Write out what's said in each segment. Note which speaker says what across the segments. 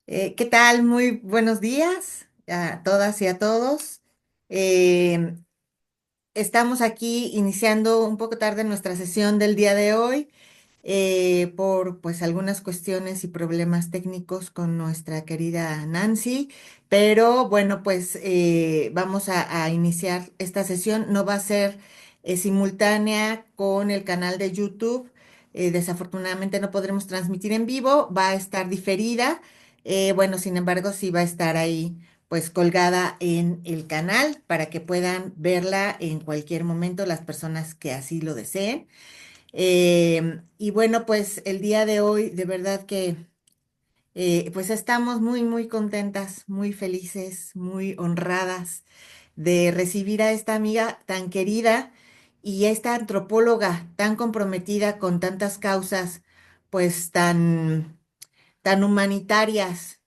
Speaker 1: ¿Qué tal? Muy buenos días a todas y a todos. Eh, Estamos aquí iniciando un poco tarde nuestra sesión del día de hoy por pues algunas cuestiones y problemas técnicos con nuestra querida Nancy, pero bueno, pues vamos a iniciar esta sesión. No va a ser simultánea con el canal de YouTube. Desafortunadamente no podremos transmitir en vivo, va a estar diferida. Bueno, sin embargo, sí va a estar ahí pues colgada en el canal para que puedan verla en cualquier momento las personas que así lo deseen. Y bueno, pues el día de hoy, de verdad que pues estamos muy contentas, muy felices, muy honradas de recibir a esta amiga tan querida y a esta antropóloga tan comprometida con tantas causas, pues tan humanitarias,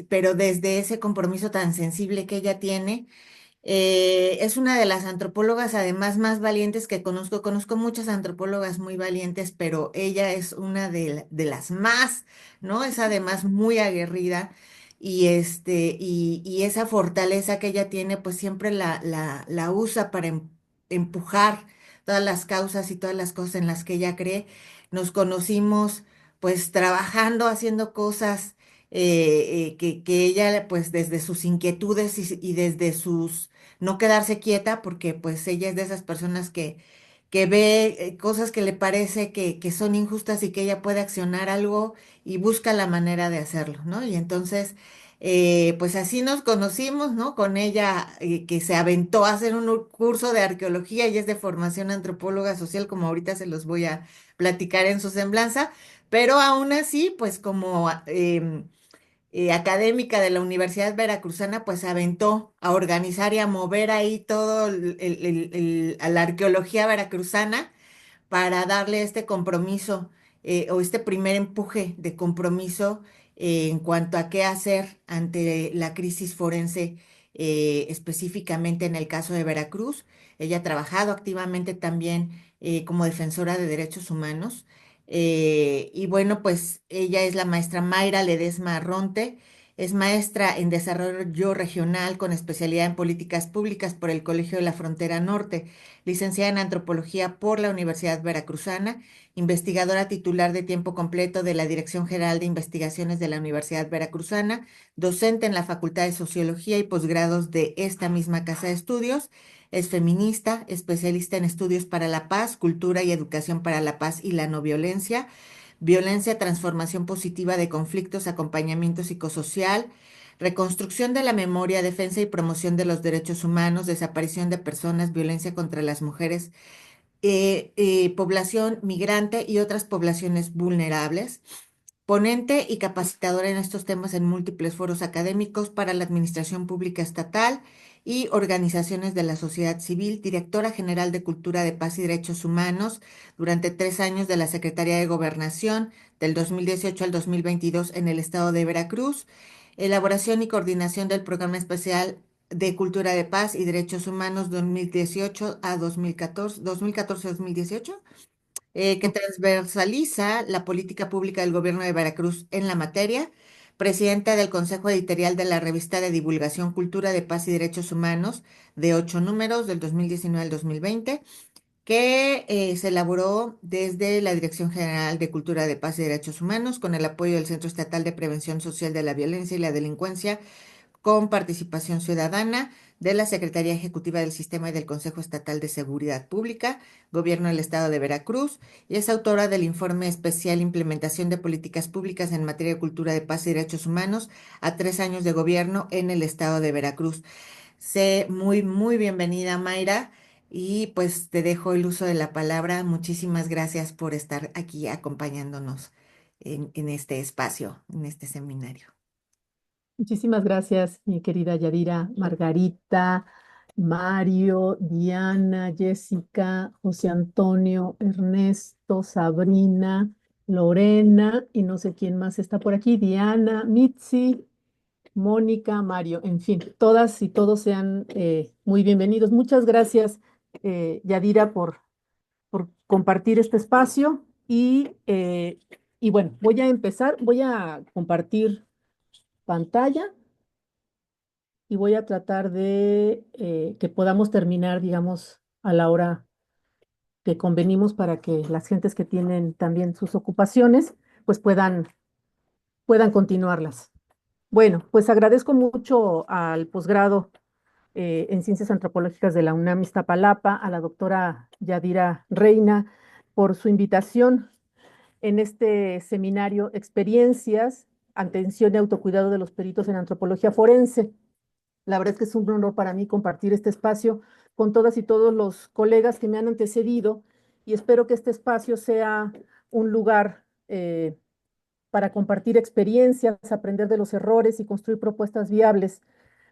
Speaker 1: pero desde ese compromiso tan sensible que ella tiene. Es una de las antropólogas además más valientes que conozco. Conozco muchas antropólogas muy valientes, pero ella es una de las más, ¿no? Es además muy aguerrida y esa fortaleza que ella tiene, pues siempre la usa para empujar todas las causas y todas las cosas en las que ella cree. Nos conocimos pues trabajando, haciendo cosas que ella pues desde sus inquietudes y desde sus no quedarse quieta porque pues ella es de esas personas que ve cosas que le parece que son injustas y que ella puede accionar algo y busca la manera de hacerlo, ¿no? Y entonces, pues así nos conocimos, ¿no? Con ella que se aventó a hacer un curso de arqueología y es de formación antropóloga social, como ahorita se los voy a platicar en su semblanza, pero aún así, pues como académica de la Universidad Veracruzana, pues se aventó a organizar y a mover ahí todo a la arqueología veracruzana para darle este compromiso o este primer empuje de compromiso en cuanto a qué hacer ante la crisis forense, específicamente en el caso de Veracruz. Ella ha trabajado activamente también como defensora de derechos humanos. Y bueno, pues ella es la maestra Mayra Ledesma Arronte. Es maestra en desarrollo regional con especialidad en políticas públicas por el Colegio de la Frontera Norte, licenciada en antropología por la Universidad Veracruzana, investigadora titular de tiempo completo de la Dirección General de Investigaciones de la Universidad Veracruzana, docente en la Facultad de Sociología y posgrados de esta misma casa de estudios. Es feminista, especialista en estudios para la paz, cultura y educación para la paz y la no violencia, violencia, transformación positiva de conflictos, acompañamiento psicosocial, reconstrucción de la memoria, defensa y promoción de los derechos humanos, desaparición de personas, violencia contra las mujeres, población migrante y otras poblaciones vulnerables. Ponente y capacitadora en estos temas en múltiples foros académicos para la Administración Pública Estatal y organizaciones de la sociedad civil, directora general de Cultura de Paz y Derechos Humanos durante 3 años de la Secretaría de Gobernación del 2018 al 2022 en el estado de Veracruz, elaboración y coordinación del Programa Especial de Cultura de Paz y Derechos Humanos 2018 a 2014, 2014-2018, que transversaliza la política pública del gobierno de Veracruz en la materia, presidenta del Consejo Editorial de la revista de divulgación Cultura de Paz y Derechos Humanos, de 8 números del 2019 al 2020, que se elaboró desde la Dirección General de Cultura de Paz y Derechos Humanos con el apoyo del Centro Estatal de Prevención Social de la Violencia y la Delincuencia con participación ciudadana de la Secretaría Ejecutiva del Sistema y del Consejo Estatal de Seguridad Pública, Gobierno del Estado de Veracruz, y es autora del informe especial Implementación de Políticas Públicas en materia de cultura de paz y derechos humanos a 3 años de gobierno en el Estado de Veracruz. Sé muy bienvenida, Mayra, y pues te dejo el uso de la palabra. Muchísimas gracias por estar aquí acompañándonos en este espacio, en este seminario.
Speaker 2: Muchísimas gracias, mi querida Yadira, Margarita, Mario, Diana, Jessica, José Antonio, Ernesto, Sabrina, Lorena y no sé quién más está por aquí, Diana, Mitzi, Mónica, Mario, en fin, todas y todos sean muy bienvenidos. Muchas gracias, Yadira, por compartir este espacio y bueno, voy a empezar, voy a compartir. pantalla y voy a tratar de que podamos terminar, digamos, a la hora que convenimos para que las gentes que tienen también sus ocupaciones, pues puedan continuarlas. Bueno, pues agradezco mucho al posgrado en Ciencias Antropológicas de la UNAM Iztapalapa, a la doctora Yadira Reina, por su invitación en este seminario Experiencias, Atención y Autocuidado de los Peritos en Antropología Forense. La verdad es que es un honor para mí compartir este espacio con todas y todos los colegas que me han antecedido y espero que este espacio sea un lugar para compartir experiencias, aprender de los errores y construir propuestas viables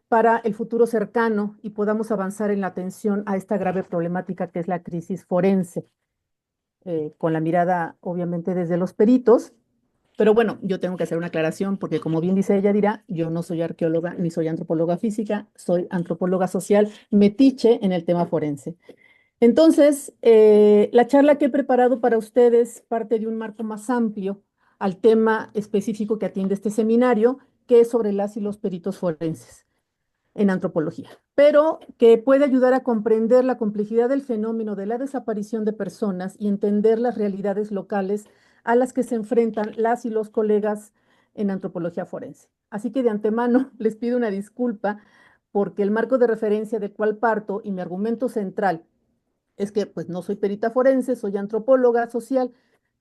Speaker 2: para el futuro cercano y podamos avanzar en la atención a esta grave problemática que es la crisis forense, con la mirada obviamente desde los peritos. Pero bueno, yo tengo que hacer una aclaración porque como bien dice ella dirá, yo no soy arqueóloga ni soy antropóloga física, soy antropóloga social metiche en el tema forense. Entonces, la charla que he preparado para ustedes parte de un marco más amplio al tema específico que atiende este seminario, que es sobre las y los peritos forenses en antropología, pero que puede ayudar a comprender la complejidad del fenómeno de la desaparición de personas y entender las realidades locales a las que se enfrentan las y los colegas en antropología forense. Así que de antemano les pido una disculpa porque el marco de referencia del cual parto y mi argumento central es que pues no soy perita forense, soy antropóloga social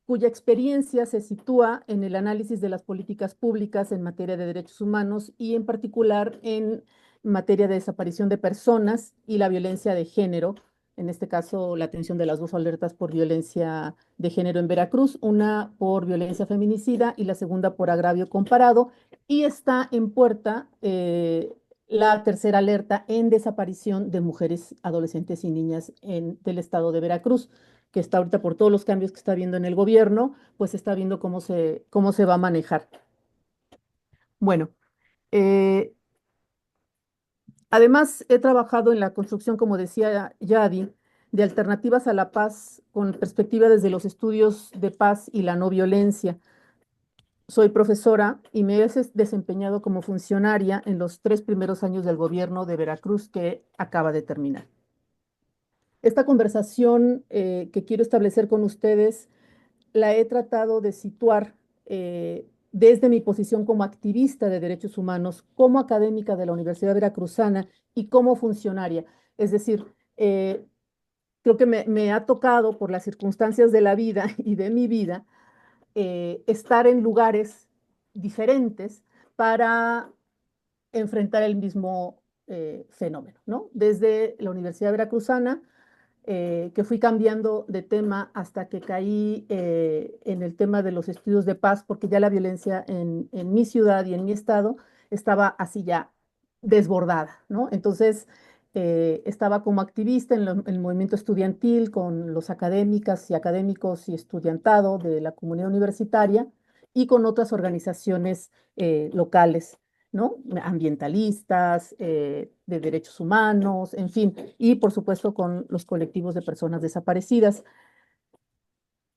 Speaker 2: cuya experiencia se sitúa en el análisis de las políticas públicas en materia de derechos humanos y en particular en materia de desaparición de personas y la violencia de género, en este caso la atención de las dos alertas por violencia de género en Veracruz, una por violencia feminicida y la segunda por agravio comparado, y está en puerta la tercera alerta en desaparición de mujeres, adolescentes y niñas del estado de Veracruz, que está ahorita por todos los cambios que está viendo en el gobierno, pues está viendo cómo se va a manejar. Bueno, eh, además he trabajado en la construcción, como decía Yadi, de alternativas a la paz con perspectiva desde los estudios de paz y la no violencia. Soy profesora y me he desempeñado como funcionaria en los 3 primeros años del gobierno de Veracruz que acaba de terminar. Esta conversación que quiero establecer con ustedes la he tratado de situar desde mi posición como activista de derechos humanos, como académica de la Universidad Veracruzana y como funcionaria. Es decir, creo que me ha tocado por las circunstancias de la vida y de mi vida estar en lugares diferentes para enfrentar el mismo fenómeno, ¿no? Desde la Universidad Veracruzana, que fui cambiando de tema hasta que caí en el tema de los estudios de paz, porque ya la violencia en mi ciudad y en mi estado estaba así ya desbordada, ¿no? Entonces, estaba como activista en el movimiento estudiantil con los académicas y académicos y estudiantado de la comunidad universitaria y con otras organizaciones locales, ¿no? Ambientalistas, de derechos humanos, en fin, y por supuesto con los colectivos de personas desaparecidas.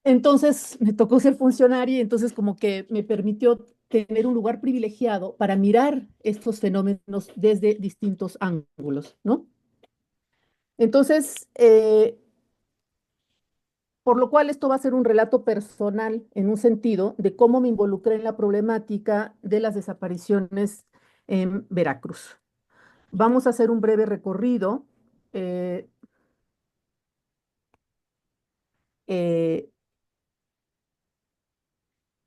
Speaker 2: Entonces me tocó ser funcionaria y entonces como que me permitió tener un lugar privilegiado para mirar estos fenómenos desde distintos ángulos, ¿no? Entonces, por lo cual esto va a ser un relato personal en un sentido de cómo me involucré en la problemática de las desapariciones en Veracruz. Vamos a hacer un breve recorrido eh, eh,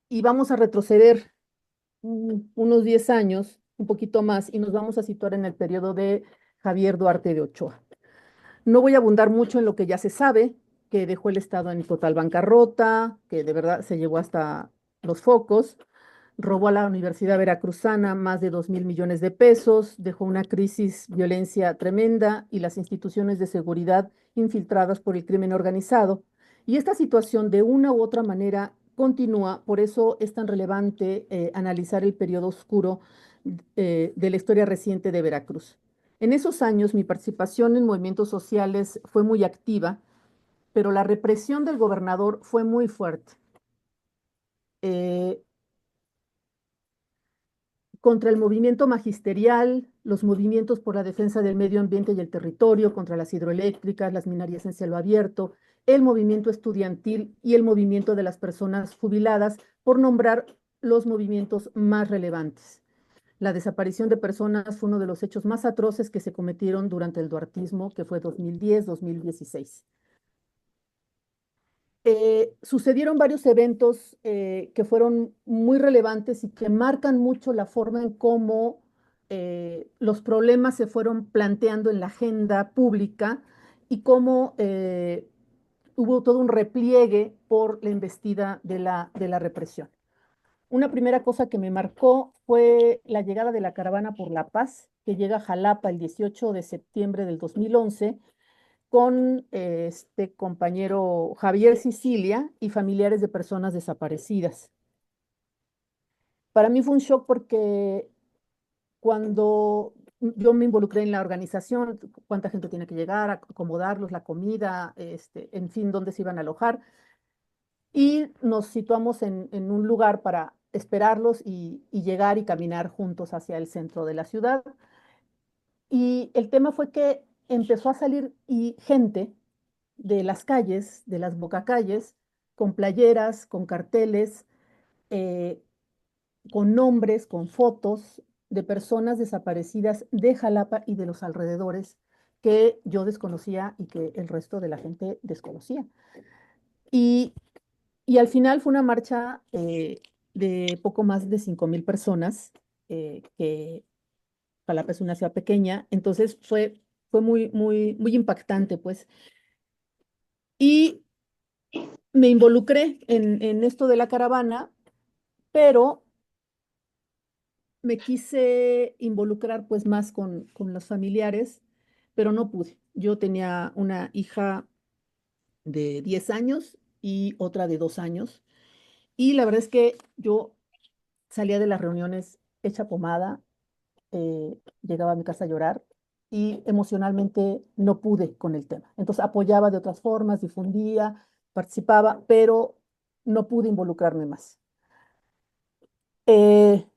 Speaker 2: y vamos a retroceder unos 10 años, un poquito más, y nos vamos a situar en el periodo de Javier Duarte de Ochoa. No voy a abundar mucho en lo que ya se sabe, que dejó el Estado en total bancarrota, que de verdad se llevó hasta los focos, robó a la Universidad Veracruzana más de 2.000 millones de pesos, dejó una crisis, violencia tremenda y las instituciones de seguridad infiltradas por el crimen organizado. Y esta situación de una u otra manera continúa, por eso es tan relevante analizar el periodo oscuro de la historia reciente de Veracruz. En esos años mi participación en movimientos sociales fue muy activa, pero la represión del gobernador fue muy fuerte. Eh, contra el movimiento magisterial, los movimientos por la defensa del medio ambiente y el territorio, contra las hidroeléctricas, las minerías en cielo abierto, el movimiento estudiantil y el movimiento de las personas jubiladas, por nombrar los movimientos más relevantes. La desaparición de personas fue uno de los hechos más atroces que se cometieron durante el duartismo, que fue 2010-2016. Sucedieron varios eventos que fueron muy relevantes y que marcan mucho la forma en cómo los problemas se fueron planteando en la agenda pública y cómo hubo todo un repliegue por la embestida de la represión. Una primera cosa que me marcó fue la llegada de la Caravana por la Paz, que llega a Jalapa el 18 de septiembre del 2011 con este compañero Javier Sicilia y familiares de personas desaparecidas. Para mí fue un shock porque cuando yo me involucré en la organización, cuánta gente tiene que llegar, acomodarlos, la comida, en fin, dónde se iban a alojar, y nos situamos en un lugar para esperarlos y llegar y caminar juntos hacia el centro de la ciudad. Y el tema fue que empezó a salir y gente de las calles, de las bocacalles, con playeras, con carteles, eh, con nombres, con fotos de personas desaparecidas de Jalapa y de los alrededores que yo desconocía y que el resto de la gente desconocía. Y, y al final fue una marcha de poco más de 5,000 personas, que Jalapa es una ciudad pequeña, entonces fue muy, muy, muy impactante, pues. Y me involucré en esto de la caravana, pero me quise involucrar pues más con los familiares, pero no pude. Yo tenía una hija de 10 años y otra de 2 años, y la verdad es que yo salía de las reuniones hecha pomada, llegaba a mi casa a llorar y emocionalmente no pude con el tema. Entonces apoyaba de otras formas, difundía, participaba, pero no pude involucrarme más. Eh,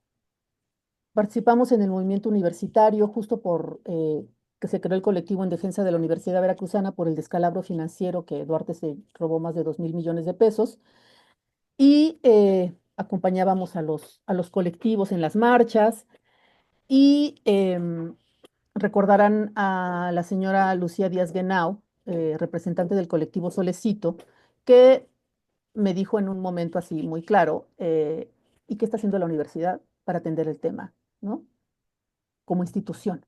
Speaker 2: Participamos en el movimiento universitario justo por que se creó el colectivo en defensa de la Universidad Veracruzana por el descalabro financiero que Duarte se robó más de 2,000 millones de pesos, y acompañábamos a los colectivos en las marchas, y recordarán a la señora Lucía Díaz Guenau, representante del colectivo Solecito, que me dijo en un momento así muy claro, ¿y qué está haciendo la universidad para atender el tema, ¿no? Como institución.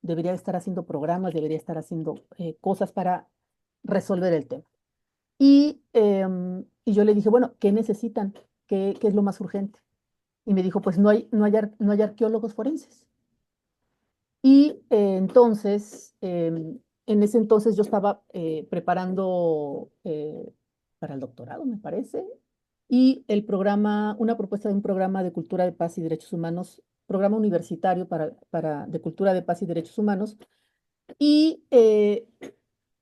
Speaker 2: Debería estar haciendo programas, debería estar haciendo cosas para resolver el tema. Y yo le dije, bueno, ¿qué necesitan? ¿Qué es lo más urgente? Y me dijo, pues no hay arqueólogos forenses. Y entonces, en ese entonces yo estaba preparando para el doctorado, me parece, y una propuesta de un programa de cultura de paz y derechos humanos, programa universitario de cultura de paz y derechos humanos, y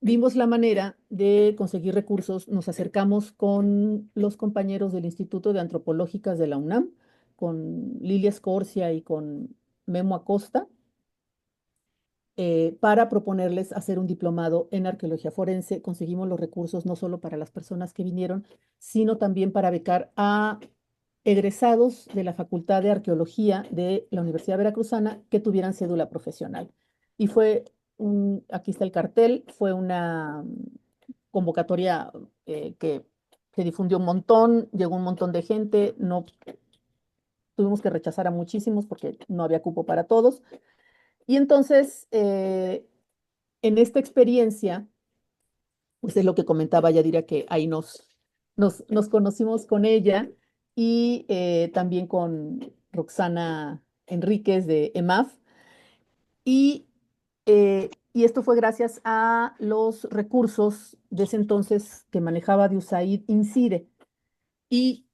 Speaker 2: vimos la manera de conseguir recursos. Nos acercamos con los compañeros del Instituto de Antropológicas de la UNAM, con Lilia Scorcia y con Memo Acosta, para proponerles hacer un diplomado en arqueología forense. Conseguimos los recursos no solo para las personas que vinieron, sino también para becar a egresados de la Facultad de Arqueología de la Universidad Veracruzana que tuvieran cédula profesional. Y aquí está el cartel, fue una convocatoria que se difundió un montón, llegó un montón de gente, no tuvimos que rechazar a muchísimos porque no había cupo para todos. Y entonces, en esta experiencia, pues es lo que comentaba Yadira, que ahí nos conocimos con ella, y también con Roxana Enríquez de EMAF. Y esto fue gracias a los recursos de ese entonces que manejaba de USAID Incide. Y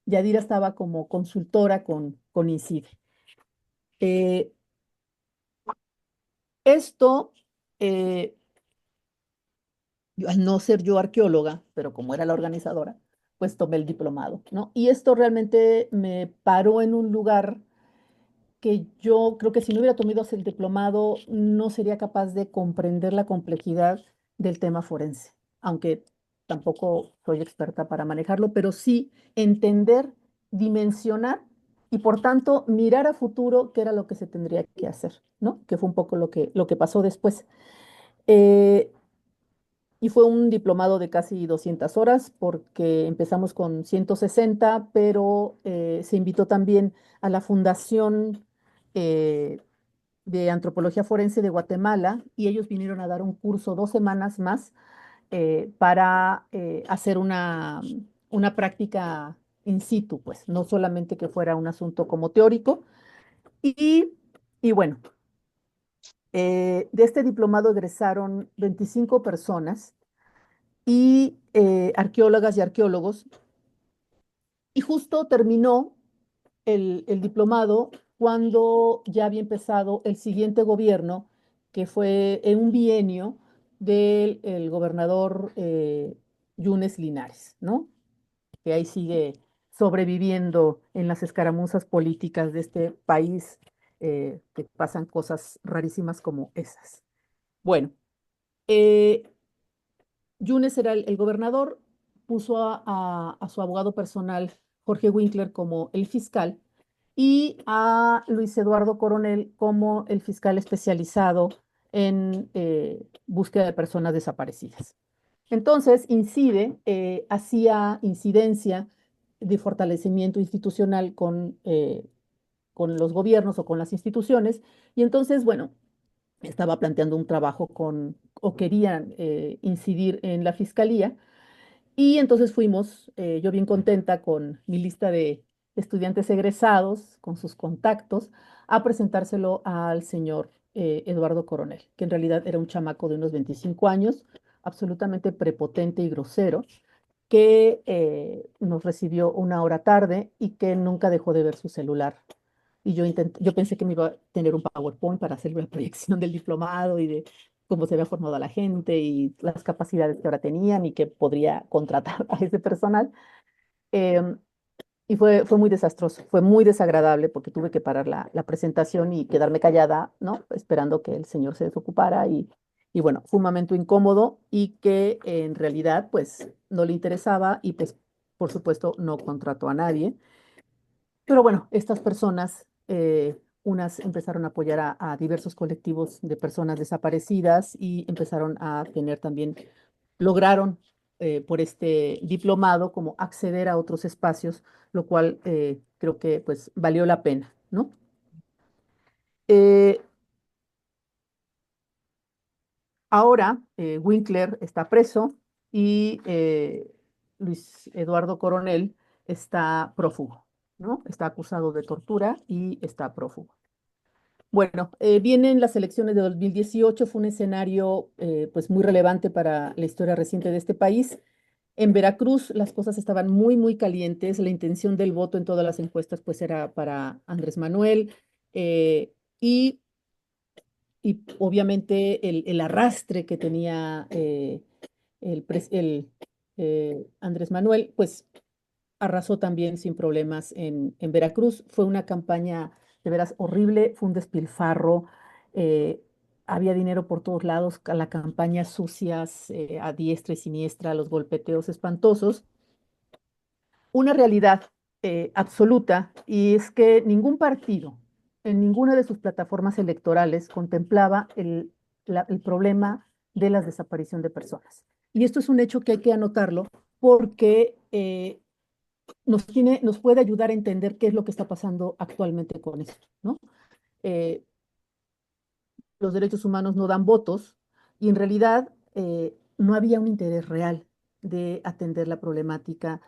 Speaker 2: Yadira estaba como consultora con Incide. Eh, esto, eh, al no ser yo arqueóloga, pero como era la organizadora, pues tomé el diplomado, ¿no? Y esto realmente me paró en un lugar que yo creo que si no hubiera tomado el diplomado no sería capaz de comprender la complejidad del tema forense, aunque tampoco soy experta para manejarlo, pero sí entender, dimensionar y por tanto mirar a futuro qué era lo que se tendría que hacer, ¿no? Que fue un poco lo que pasó después. Eh, y fue un diplomado de casi 200 horas porque empezamos con 160, pero se invitó también a la Fundación eh, de Antropología Forense de Guatemala y ellos vinieron a dar un curso 2 semanas más para hacer una práctica in situ, pues no solamente que fuera un asunto como teórico. Y, y bueno, de este diplomado egresaron 25 personas y arqueólogas y arqueólogos. Y justo terminó el diplomado cuando ya había empezado el siguiente gobierno, que fue en un bienio del el gobernador Yunes Linares, ¿no? Que ahí sigue sobreviviendo en las escaramuzas políticas de este país, que pasan cosas rarísimas como esas. Bueno, eh, Yunes era el gobernador, puso a su abogado personal, Jorge Winkler, como el fiscal y a Luis Eduardo Coronel como el fiscal especializado en búsqueda de personas desaparecidas. Entonces, hacía incidencia de fortalecimiento institucional con los gobiernos o con las instituciones, y entonces, bueno, estaba planteando un trabajo o querían incidir en la fiscalía, y entonces fuimos, yo bien contenta con mi lista de estudiantes egresados, con sus contactos, a presentárselo al señor Eduardo Coronel, que en realidad era un chamaco de unos 25 años, absolutamente prepotente y grosero, que nos recibió una hora tarde y que nunca dejó de ver su celular. Y yo pensé que me iba a tener un PowerPoint para hacer la proyección del diplomado y de cómo se había formado la gente y las capacidades que ahora tenían y que podría contratar a ese personal. Em, y fue muy desastroso, fue muy desagradable porque tuve que parar la presentación y quedarme callada, ¿no? Esperando que el señor se desocupara y bueno, fue un momento incómodo y que en realidad pues no le interesaba y pues por supuesto no contrató a nadie. Pero bueno, estas personas, unas empezaron a apoyar a diversos colectivos de personas desaparecidas y empezaron a tener también, lograron por este diplomado como acceder a otros espacios, lo cual creo que pues valió la pena, ¿no? Eh, Ahora Winkler está preso y Luis Eduardo Coronel está prófugo, ¿no? Está acusado de tortura y está prófugo. Bueno, vienen las elecciones de 2018, fue un escenario pues muy relevante para la historia reciente de este país. En Veracruz las cosas estaban muy calientes, la intención del voto en todas las encuestas pues era para Andrés Manuel eh, y, y obviamente el arrastre que tenía Andrés Manuel pues arrasó también sin problemas en Veracruz. Fue una campaña de veras horrible, fue un despilfarro, eh, había dinero por todos lados, las campañas sucias a diestra y siniestra, los golpeteos espantosos. Una realidad absoluta y es que ningún partido en ninguna de sus plataformas electorales contemplaba el problema de la desaparición de personas. Y esto es un hecho que hay que anotarlo porque nos puede ayudar a entender qué es lo que está pasando actualmente con esto, ¿no? Eh, los derechos humanos no dan votos y en realidad no había un interés real de atender la problemática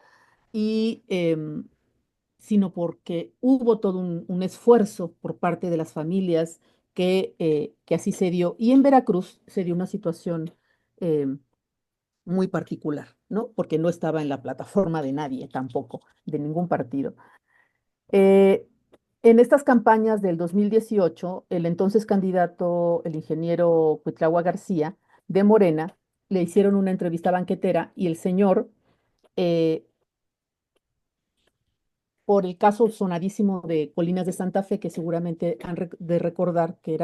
Speaker 2: y sino porque hubo todo un esfuerzo por parte de las familias que así se dio. Y en Veracruz se dio una situación muy particular, ¿no? Porque no estaba en la plataforma de nadie tampoco, de ningún partido. Eh, en estas campañas del 2018, el entonces candidato, el ingeniero Cuitlagua García, de Morena, le hicieron una entrevista banquetera y el señor, eh, por el caso sonadísimo de Colinas de Santa Fe, que seguramente han de recordar que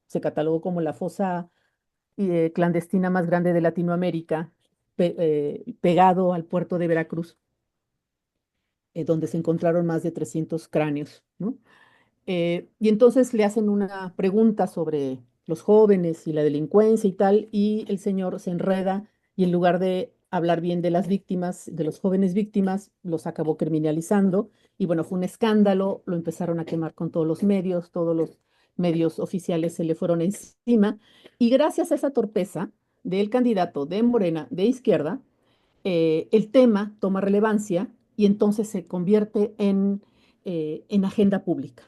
Speaker 2: se catalogó como la fosa clandestina más grande de Latinoamérica, pegado al puerto de Veracruz, donde se encontraron más de 300 cráneos, ¿no? Y entonces le hacen una pregunta sobre los jóvenes y la delincuencia y tal, y el señor se enreda y en lugar de hablar bien de las víctimas, de los jóvenes víctimas, los acabó criminalizando. Y bueno, fue un escándalo, lo empezaron a quemar con todos los medios oficiales se le fueron encima. Y gracias a esa torpeza del candidato de Morena de izquierda, el tema toma relevancia y entonces se convierte en agenda pública.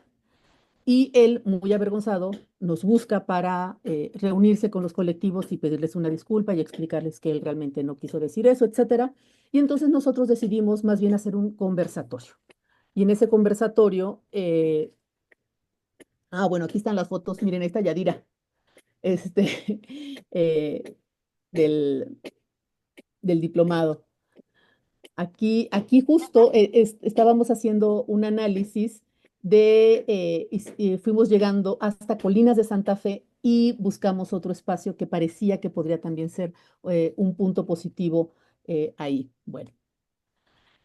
Speaker 2: Y él, muy avergonzado, nos busca para reunirse con los colectivos y pedirles una disculpa y explicarles que él realmente no quiso decir eso, etcétera. Y entonces nosotros decidimos más bien hacer un conversatorio. Y en ese conversatorio, bueno, aquí están las fotos, miren, esta Yadira, este, eh, del, del diplomado. Aquí justo estábamos haciendo un análisis y fuimos llegando hasta Colinas de Santa Fe y buscamos otro espacio que parecía que podría también ser un punto positivo ahí. Bueno,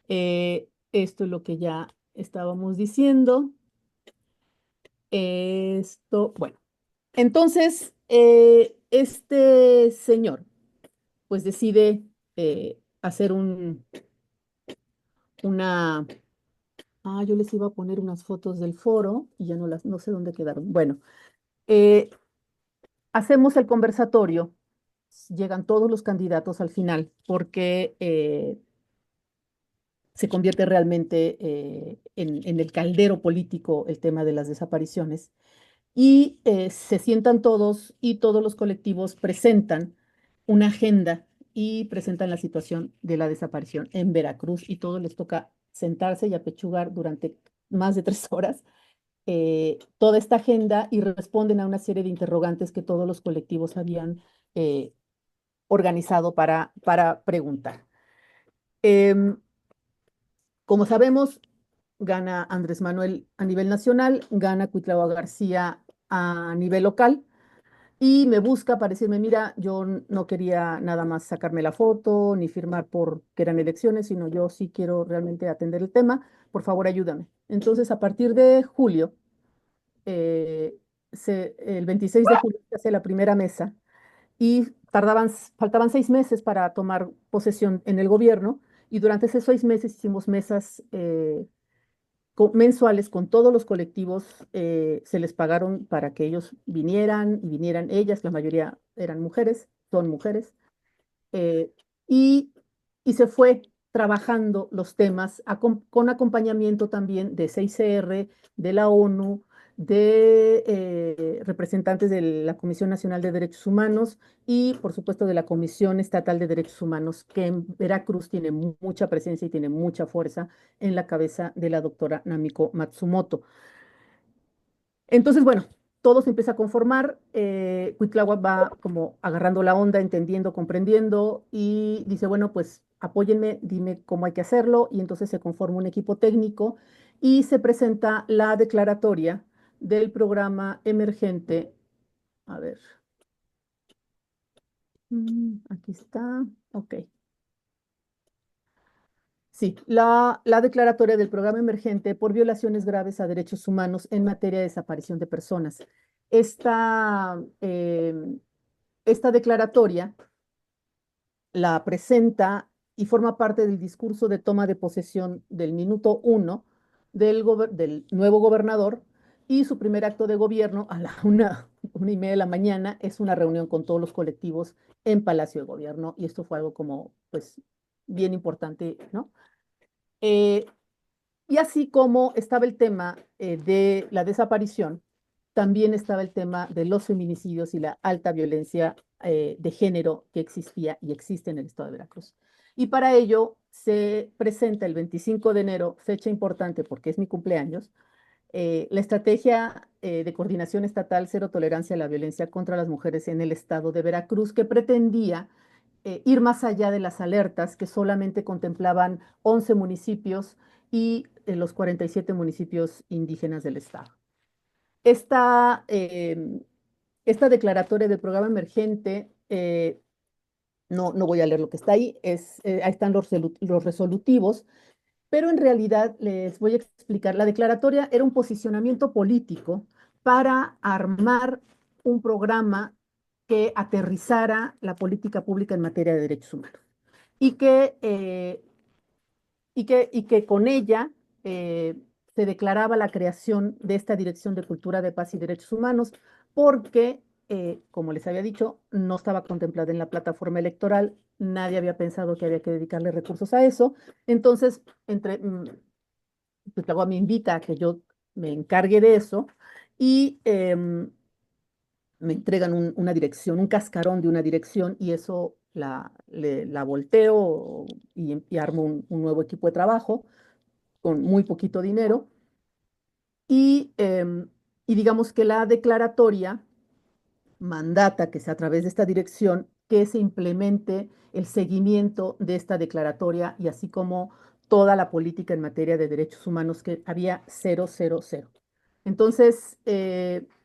Speaker 2: esto es lo que ya estábamos diciendo. Bueno, entonces este señor pues decide hacer una. Yo les iba a poner unas fotos del foro y ya no sé dónde quedaron. Bueno, eh, hacemos el conversatorio, llegan todos los candidatos al final, porque se convierte realmente en el caldero político el tema de las desapariciones. Y se sientan todos y todos los colectivos presentan una agenda y presentan la situación de la desaparición en Veracruz y todos les toca sentarse y apechugar durante más de 3 horas toda esta agenda y responden a una serie de interrogantes que todos los colectivos habían eh, organizado para preguntar. Em, como sabemos, gana Andrés Manuel a nivel nacional, gana Cuitlahua García a nivel local y me busca para decirme, mira, yo no quería nada más sacarme la foto ni firmar por que eran elecciones, sino yo sí quiero realmente atender el tema, por favor ayúdame. Entonces, a partir de julio, eh, el 26 de julio se hace la primera mesa y faltaban 6 meses para tomar posesión en el gobierno y durante esos 6 meses hicimos mesas mensuales con todos los colectivos, se les pagaron para que ellos vinieran y vinieran ellas, la mayoría eran mujeres, son mujeres, eh, y, y se fue trabajando los temas con acompañamiento también de CICR, de la ONU, de representantes de la Comisión Nacional de Derechos Humanos y, por supuesto, de la Comisión Estatal de Derechos Humanos, que en Veracruz tiene mucha presencia y tiene mucha fuerza en la cabeza de la doctora Namiko Matsumoto. Entonces, bueno, todo se empieza a conformar, Cuitláhuac va como agarrando la onda, entendiendo, comprendiendo y dice, bueno, pues apóyenme, dime cómo hay que hacerlo y entonces se conforma un equipo técnico y se presenta la declaratoria del programa emergente. A ver, aquí está, ok. Sí, la declaratoria del programa emergente por violaciones graves a derechos humanos en materia de desaparición de personas. Esta, eh, esta declaratoria la presenta y forma parte del discurso de toma de posesión del minuto uno del nuevo gobernador y su primer acto de gobierno a la 1:30 de la mañana es una reunión con todos los colectivos en Palacio de Gobierno y esto fue algo como, pues, bien importante, ¿no? Eh, y así como estaba el tema de la desaparición, también estaba el tema de los feminicidios y la alta violencia de género que existía y existe en el estado de Veracruz. Y para ello se presenta el 25 de enero, fecha importante porque es mi cumpleaños, la estrategia de coordinación estatal cero tolerancia a la violencia contra las mujeres en el estado de Veracruz, que pretendía ir más allá de las alertas que solamente contemplaban 11 municipios y los 47 municipios indígenas del estado. Esta, esta declaratoria del programa emergente, no voy a leer lo que está ahí, ahí están los resolutivos, pero en realidad les voy a explicar. La declaratoria era un posicionamiento político para armar un programa que aterrizara la política pública en materia de derechos humanos y que con ella eh, se declaraba la creación de esta Dirección de Cultura de Paz y Derechos Humanos, porque, como les había dicho, no estaba contemplada en la plataforma electoral, nadie había pensado que había que dedicarle recursos a eso. Entonces, pues luego me invita a que yo me encargue de eso y me entregan una dirección, un cascarón de una dirección y eso la volteo y armo un nuevo equipo de trabajo con muy poquito dinero y digamos que la declaratoria mandata que sea a través de esta dirección que se implemente el seguimiento de esta declaratoria y así como toda la política en materia de derechos humanos que había cero, cero, cero. Entonces,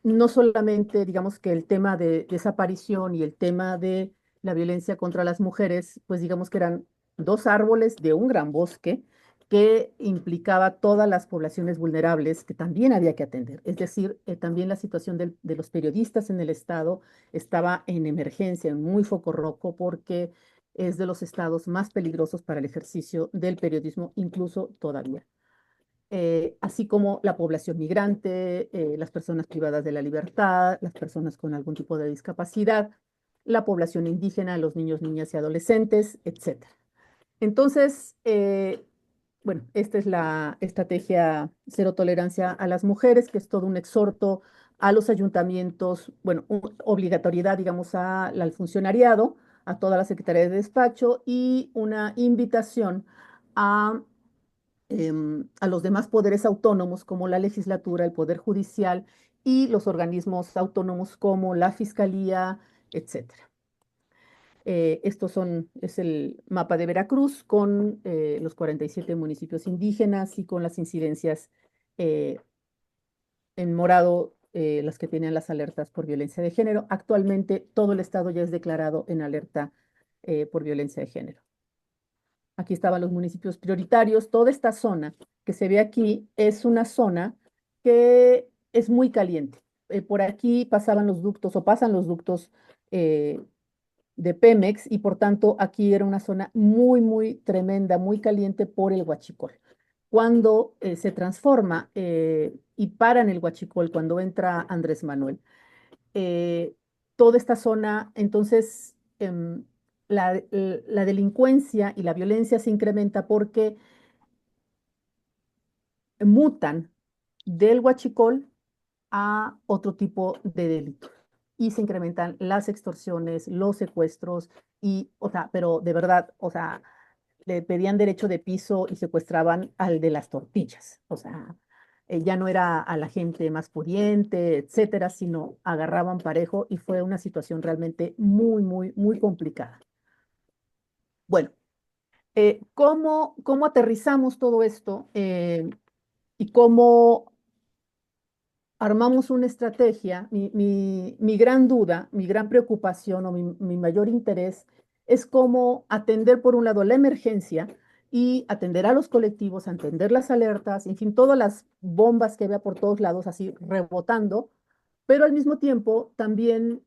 Speaker 2: no solamente digamos que el tema de desaparición y el tema de la violencia contra las mujeres, pues digamos que eran dos árboles de un gran bosque que implicaba todas las poblaciones vulnerables que también había que atender. Es decir, también la situación de los periodistas en el estado estaba en emergencia, en muy foco rojo, porque es de los estados más peligrosos para el ejercicio del periodismo, incluso todavía. Así como la población migrante, las personas privadas de la libertad, las personas con algún tipo de discapacidad, la población indígena, los niños, niñas y adolescentes, etcétera. Entonces, bueno, esta es la estrategia cero tolerancia a las mujeres, que es todo un exhorto a los ayuntamientos, bueno, obligatoriedad, digamos, al funcionariado, a toda la Secretaría de Despacho y una invitación a, a los demás poderes autónomos como la legislatura, el Poder Judicial y los organismos autónomos como la Fiscalía, etcétera. Es el mapa de Veracruz con los 47 municipios indígenas y con las incidencias eh, en morado, las que tenían las alertas por violencia de género. Actualmente todo el estado ya es declarado en alerta por violencia de género. Aquí estaban los municipios prioritarios. Toda esta zona que se ve aquí es una zona que es muy caliente. Por aquí pasaban los ductos o pasan los ductos eh, de Pemex y por tanto aquí era una zona muy, muy tremenda, muy caliente por el huachicol. Cuando se transforma y para en el huachicol, cuando entra Andrés Manuel, eh, toda esta zona, entonces la delincuencia y la violencia se incrementa porque mutan del huachicol a otro tipo de delitos. Y se incrementan las extorsiones, los secuestros, y, o sea, pero de verdad, o sea, le pedían derecho de piso y secuestraban al de las tortillas. O sea, ya no era a la gente más pudiente, etcétera, sino agarraban parejo y fue una situación realmente muy, muy, muy complicada. Bueno, ¿cómo aterrizamos todo esto y cómo armamos una estrategia? Mi gran duda, mi gran preocupación o mi mayor interés es cómo atender, por un lado, la emergencia y atender a los colectivos, atender las alertas, en fin, todas las bombas que había por todos lados, así rebotando, pero al mismo tiempo también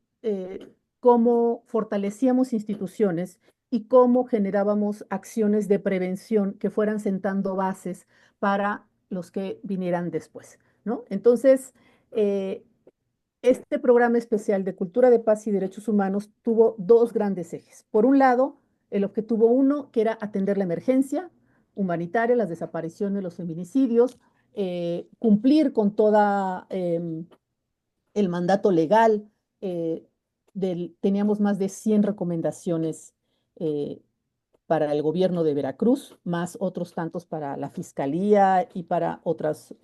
Speaker 2: cómo fortalecíamos instituciones y cómo generábamos acciones de prevención que fueran sentando bases para los que vinieran después, ¿no? Entonces, eh, este programa especial de Cultura de Paz y Derechos Humanos tuvo dos grandes ejes. Por un lado, el objetivo uno, que era atender la emergencia humanitaria, las desapariciones, los feminicidios, cumplir con toda el mandato legal. Teníamos más de 100 recomendaciones eh, para el gobierno de Veracruz, más otros tantos para la fiscalía y para otros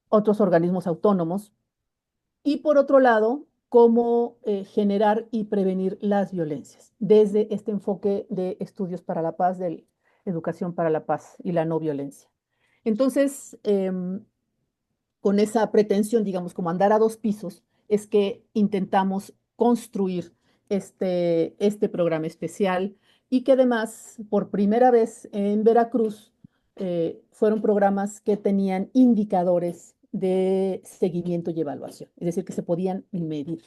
Speaker 2: organismos autónomos. Y por otro lado, cómo generar y prevenir las violencias desde este enfoque de estudios para la paz Educación para la Paz y la No Violencia. Entonces, con esa pretensión, digamos, como andar a dos pisos, es que intentamos construir este programa especial y que además, por primera vez en Veracruz, fueron programas que tenían indicadores de seguimiento y evaluación, es decir, que se podían medir.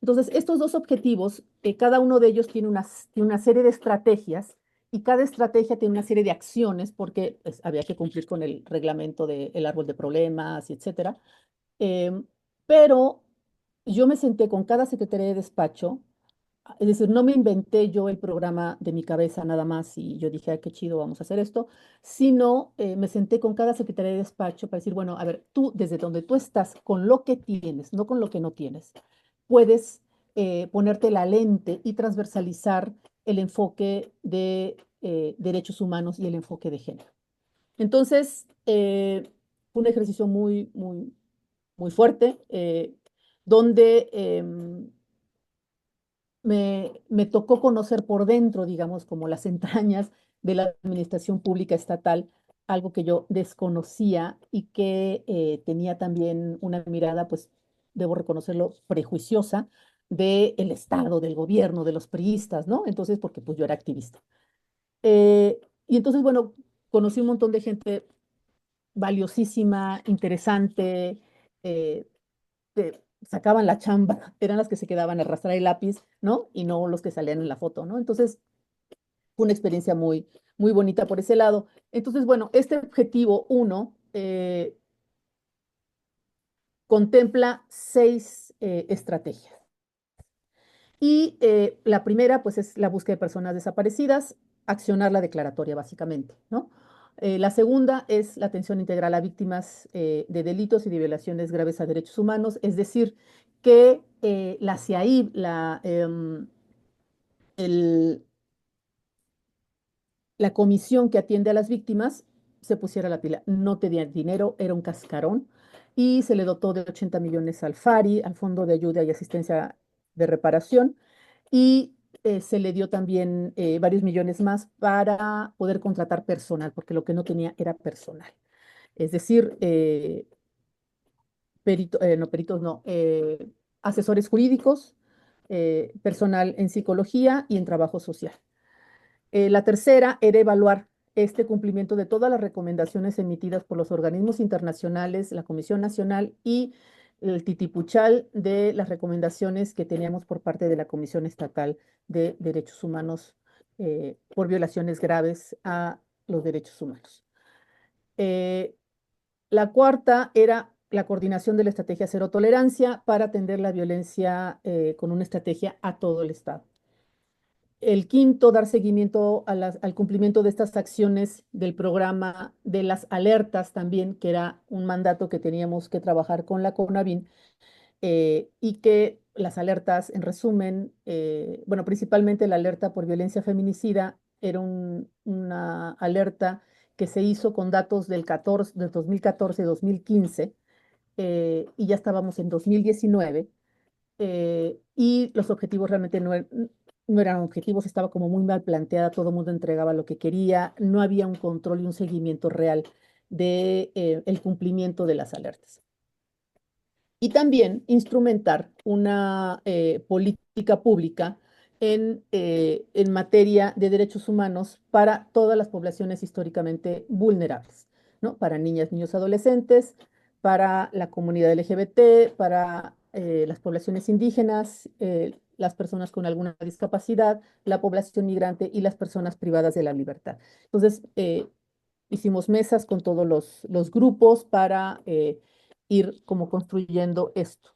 Speaker 2: Entonces, estos dos objetivos, cada uno de ellos tiene una serie de estrategias y cada estrategia tiene una serie de acciones porque pues, había que cumplir con el reglamento del árbol de problemas, y etcétera. Em, pero yo me senté con cada secretaría de despacho, es decir, no me inventé yo el programa de mi cabeza nada más y yo dije, ay, qué chido, vamos a hacer esto, sino me senté con cada secretaría de despacho para decir, bueno, a ver, tú desde donde tú estás, con lo que tienes, no con lo que no tienes, puedes ponerte la lente y transversalizar el enfoque de derechos humanos y el enfoque de género. Entonces, fue un ejercicio muy fuerte, donde me tocó conocer por dentro, digamos, como las entrañas de la administración pública estatal, algo que yo desconocía y que tenía también una mirada, pues, debo reconocerlo, prejuiciosa del Estado, del gobierno, de los priistas, ¿no? Entonces, porque pues yo era activista. Y entonces, bueno, conocí un montón de gente valiosísima, interesante, eh, sacaban la chamba, eran las que se quedaban a arrastrar el lápiz, ¿no? Y no los que salían en la foto, ¿no? Entonces, fue una experiencia muy bonita por ese lado. Entonces, bueno, este objetivo uno contempla seis estrategias. Y la primera, pues, es la búsqueda de personas desaparecidas, accionar la declaratoria, básicamente, ¿no? La segunda es la atención integral a víctimas de delitos y de violaciones graves a derechos humanos, es decir, que la CIAIB, el, la comisión que atiende a las víctimas, se pusiera la pila. No tenía dinero, era un cascarón, y se le dotó de 80 millones al FARI, al Fondo de Ayuda y Asistencia de Reparación, y se le dio también varios millones más para poder contratar personal, porque lo que no tenía era personal. Es decir, no peritos, no, asesores jurídicos, personal en psicología y en trabajo social. La tercera era evaluar este cumplimiento de todas las recomendaciones emitidas por los organismos internacionales, la Comisión Nacional y el titipuchal de las recomendaciones que teníamos por parte de la Comisión Estatal de Derechos Humanos por violaciones graves a los derechos humanos. Eh, la cuarta era la coordinación de la estrategia cero tolerancia para atender la violencia con una estrategia a todo el Estado. El quinto, dar seguimiento al cumplimiento de estas acciones del programa de las alertas también, que era un mandato que teníamos que trabajar con la CONAVIN, y que las alertas, en resumen, bueno, principalmente la alerta por violencia feminicida, era una alerta que se hizo con datos del 2014-2015, y ya estábamos en 2019, y los objetivos realmente no eran objetivos, estaba como muy mal planteada, todo el mundo entregaba lo que quería, no había un control y un seguimiento real de, el cumplimiento de las alertas. Y también instrumentar una política pública en materia de derechos humanos para todas las poblaciones históricamente vulnerables, ¿no? Para niñas, niños, adolescentes, para la comunidad LGBT, para las poblaciones indígenas, las personas con alguna discapacidad, la población migrante y las personas privadas de la libertad. Entonces, hicimos mesas con todos los grupos para ir como construyendo esto.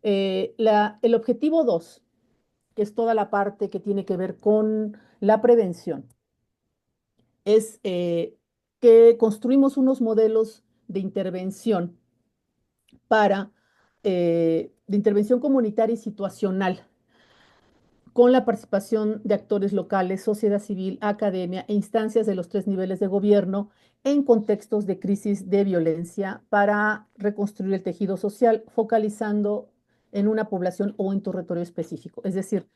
Speaker 2: El objetivo 2, que es toda la parte que tiene que ver con la prevención, es que construimos unos modelos de intervención para, de intervención comunitaria y situacional con la participación de actores locales, sociedad civil, academia e instancias de los tres niveles de gobierno en contextos de crisis de violencia para reconstruir el tejido social, focalizando en una población o en territorio específico. Es decir,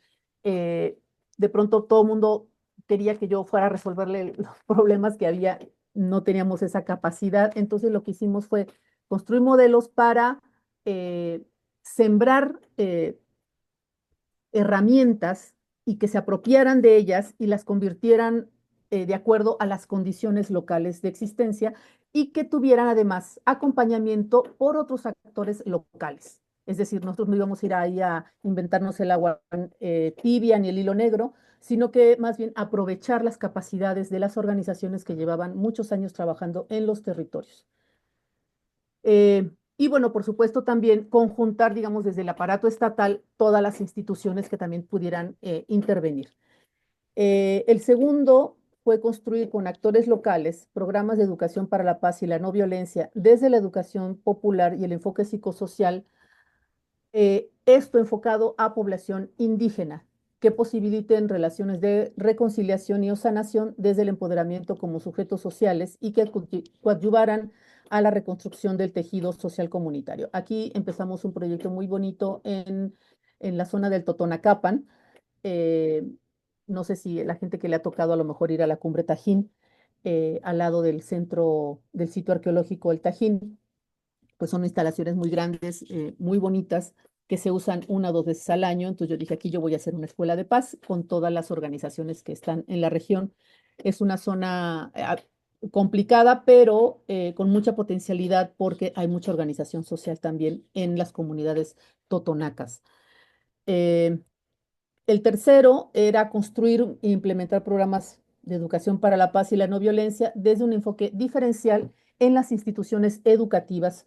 Speaker 2: de pronto todo el mundo quería que yo fuera a resolverle los problemas que había, no teníamos esa capacidad. Entonces lo que hicimos fue construir modelos para sembrar herramientas y que se apropiaran de ellas y las convirtieran de acuerdo a las condiciones locales de existencia y que tuvieran además acompañamiento por otros actores locales. Es decir, nosotros no íbamos a ir ahí a inventarnos el agua tibia ni el hilo negro, sino que más bien aprovechar las capacidades de las organizaciones que llevaban muchos años trabajando en los territorios. Y bueno, por supuesto, también conjuntar, digamos, desde el aparato estatal todas las instituciones que también pudieran intervenir. El segundo fue construir con actores locales programas de educación para la paz y la no violencia desde la educación popular y el enfoque psicosocial, esto enfocado a población indígena, que posibiliten relaciones de reconciliación y o sanación desde el empoderamiento como sujetos sociales y que coadyuvaran a la reconstrucción del tejido social comunitario. Aquí empezamos un proyecto muy bonito en la zona del Totonacapan. eh, no sé si la gente que le ha tocado a lo mejor ir a la Cumbre Tajín, al lado del centro del sitio arqueológico El Tajín, pues son instalaciones muy grandes, muy bonitas, que se usan una o dos veces al año. Entonces yo dije, aquí yo voy a hacer una escuela de paz con todas las organizaciones que están en la región. Es una zona complicada, pero con mucha potencialidad porque hay mucha organización social también en las comunidades totonacas. Eh, el tercero era construir e implementar programas de educación para la paz y la no violencia desde un enfoque diferencial en las instituciones educativas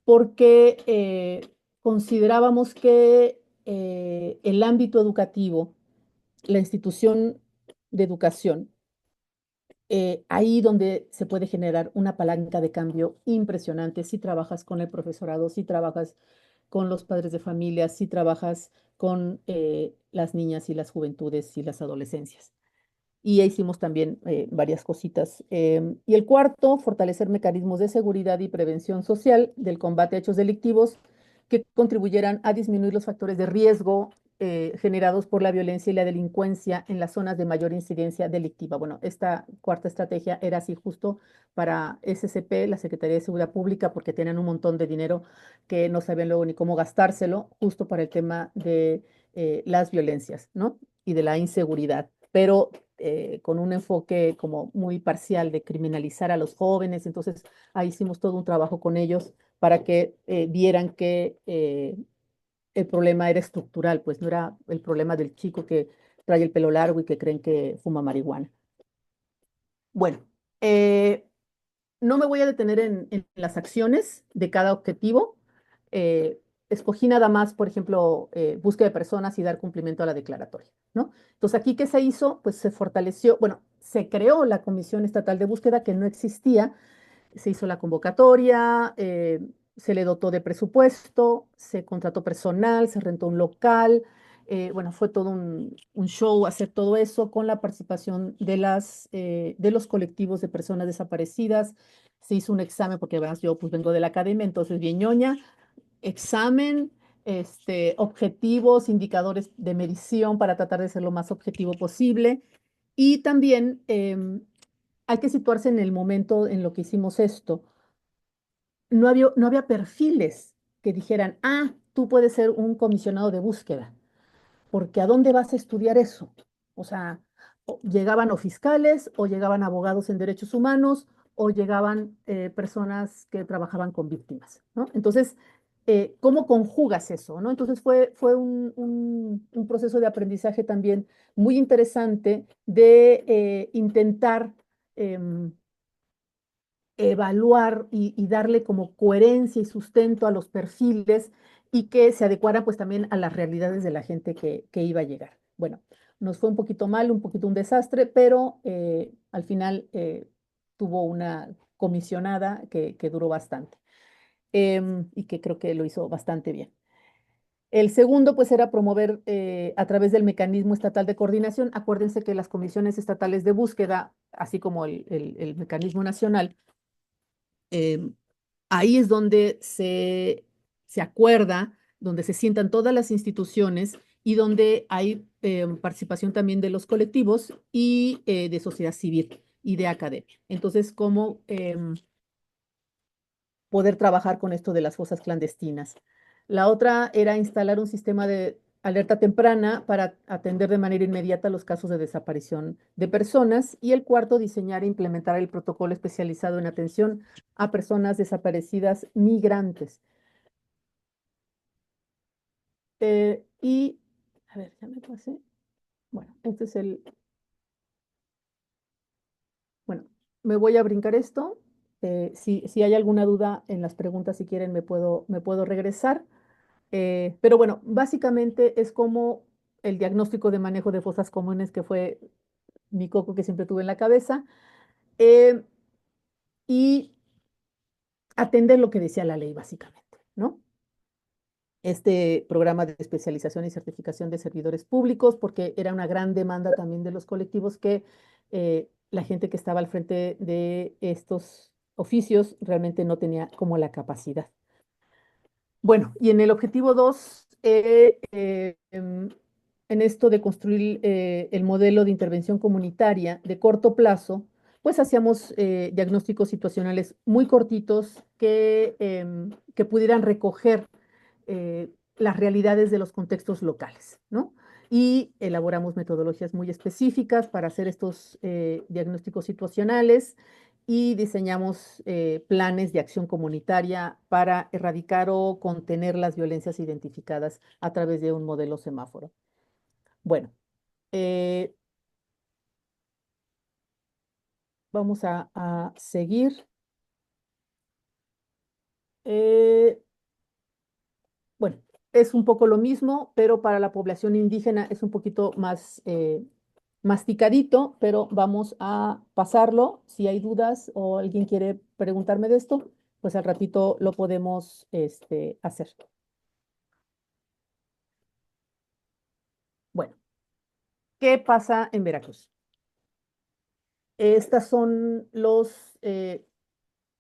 Speaker 2: porque considerábamos que el ámbito educativo, la institución de educación, ahí donde se puede generar una palanca de cambio impresionante si trabajas con el profesorado, si trabajas con los padres de familia, si trabajas con las niñas y las juventudes y las adolescencias. Y hicimos también varias cositas. Y el cuarto, fortalecer mecanismos de seguridad y prevención social del combate a hechos delictivos que contribuyeran a disminuir los factores de riesgo generados por la violencia y la delincuencia en las zonas de mayor incidencia delictiva. Bueno, esta cuarta estrategia era así justo para SCP, la Secretaría de Seguridad Pública, porque tenían un montón de dinero que no sabían luego ni cómo gastárselo, justo para el tema de las violencias, ¿no? Y de la inseguridad. Pero con un enfoque como muy parcial de criminalizar a los jóvenes. Entonces, ahí hicimos todo un trabajo con ellos para que vieran que el problema era estructural, pues no era el problema del chico que trae el pelo largo y que creen que fuma marihuana. Bueno, eh, no me voy a detener en las acciones de cada objetivo. Eh, Escogí nada más, por ejemplo, búsqueda de personas y dar cumplimiento a la declaratoria, ¿no? Entonces, aquí, ¿qué se hizo? Pues se fortaleció, bueno, se creó la Comisión Estatal de Búsqueda que no existía, se hizo la convocatoria, se le dotó de presupuesto, se contrató personal, se rentó un local. Bueno, fue todo un show hacer todo eso con la participación de los colectivos de personas desaparecidas. Se hizo un examen, porque además yo pues vengo de la academia, entonces bien ñoña, examen, objetivos, indicadores de medición para tratar de ser lo más objetivo posible. Y también hay que situarse en el momento en lo que hicimos esto. No había perfiles que dijeran, ah, tú puedes ser un comisionado de búsqueda, porque ¿a dónde vas a estudiar eso? O sea, llegaban o fiscales, o llegaban abogados en derechos humanos, o llegaban personas que trabajaban con víctimas, ¿no? Entonces, ¿cómo conjugas eso, no? Entonces fue un proceso de aprendizaje también muy interesante de intentar em, evaluar y darle como coherencia y sustento a los perfiles y que se adecuaran pues también a las realidades de la gente que iba a llegar. Bueno, nos fue un poquito mal, un poquito un desastre, pero al final tuvo una comisionada que duró bastante y que creo que lo hizo bastante bien. El segundo, pues, era promover a través del mecanismo estatal de coordinación. Acuérdense que las comisiones estatales de búsqueda, así como el mecanismo nacional, eh, ahí es donde se acuerda, donde se sientan todas las instituciones y donde hay participación también de los colectivos y de sociedad civil y de academia. Entonces, ¿cómo poder trabajar con esto de las fosas clandestinas? La otra era instalar un sistema de alerta temprana para atender de manera inmediata los casos de desaparición de personas. Y el cuarto, diseñar e implementar el protocolo especializado en atención a personas desaparecidas migrantes. Y, a ver, ya me pasé. Bueno, este es bueno, me voy a brincar esto. Si hay alguna duda en las preguntas, si quieren, me puedo regresar. Pero bueno, básicamente es como el diagnóstico de manejo de fosas comunes, que fue mi coco que siempre tuve en la cabeza, eh, y atender lo que decía la ley, básicamente, ¿no? Este programa de especialización y certificación de servidores públicos, porque era una gran demanda también de los colectivos que la gente que estaba al frente de estos oficios realmente no tenía como la capacidad. Bueno, y en el objetivo 2, en esto de construir el modelo de intervención comunitaria de corto plazo, pues hacíamos diagnósticos situacionales muy cortitos que pudieran recoger eh, las realidades de los contextos locales, ¿no? Y elaboramos metodologías muy específicas para hacer estos diagnósticos situacionales y diseñamos planes de acción comunitaria para erradicar o contener las violencias identificadas a través de un modelo semáforo. Bueno, eh, vamos a seguir. Eh, bueno, es un poco lo mismo, pero para la población indígena es un poquito más masticadito, pero vamos a pasarlo. Si hay dudas o alguien quiere preguntarme de esto, pues al ratito lo podemos hacer. Bueno, ¿qué pasa en Veracruz? Estas son los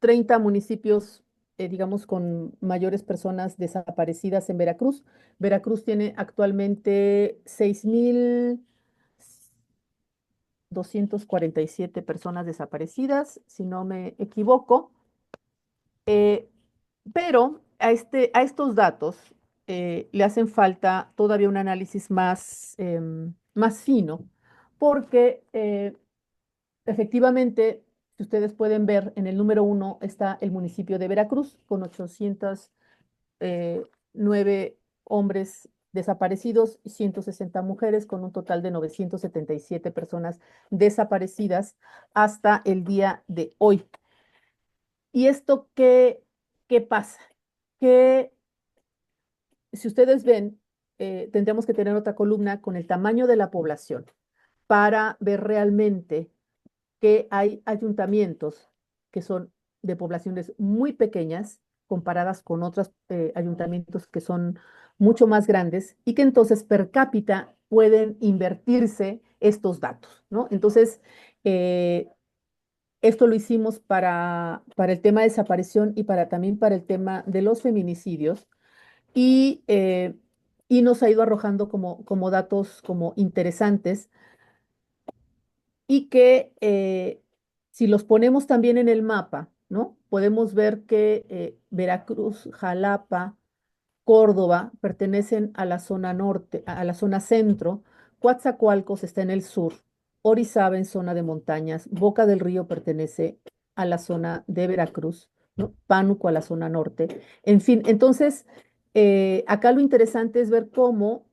Speaker 2: 30 municipios, digamos, con mayores personas desaparecidas en Veracruz. Veracruz tiene actualmente 6,247 personas desaparecidas, si no me equivoco. Eh, pero a estos datos le hacen falta todavía un análisis más fino, porque efectivamente, si ustedes pueden ver, en el número 1 está el municipio de Veracruz, con 809 hombres desaparecidos y 160 mujeres, con un total de 977 personas desaparecidas hasta el día de hoy. ¿Y esto qué pasa? Que si ustedes ven, tendríamos que tener otra columna con el tamaño de la población para ver realmente que hay ayuntamientos que son de poblaciones muy pequeñas comparadas con otros ayuntamientos que son mucho más grandes y que entonces per cápita pueden invertirse estos datos, ¿no? Entonces, esto lo hicimos para el tema de desaparición y también para el tema de los feminicidios y, eh, y nos ha ido arrojando como datos como interesantes y que si los ponemos también en el mapa, ¿no? Podemos ver que Veracruz, Jalapa, Córdoba pertenecen a la zona norte, a la zona centro, Coatzacoalcos está en el sur, Orizaba en zona de montañas, Boca del Río pertenece a la zona de Veracruz, ¿no? Pánuco a la zona norte. En fin, entonces, acá lo interesante es ver cómo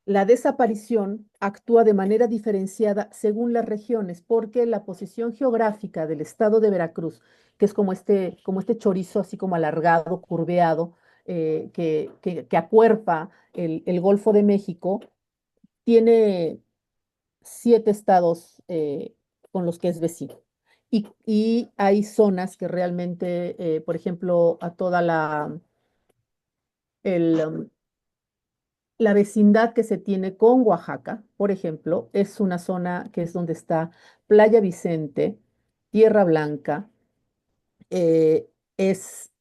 Speaker 2: la desaparición actúa de manera diferenciada según las regiones, porque la posición geográfica del estado de Veracruz, que es como este chorizo así como alargado, curveado, que acuerpa el Golfo de México, tiene 7 estados con los que es vecino. Y hay zonas que realmente, por ejemplo, a toda el, la vecindad que se tiene con Oaxaca, por ejemplo, es una zona que es donde está Playa Vicente, Tierra Blanca, eh, es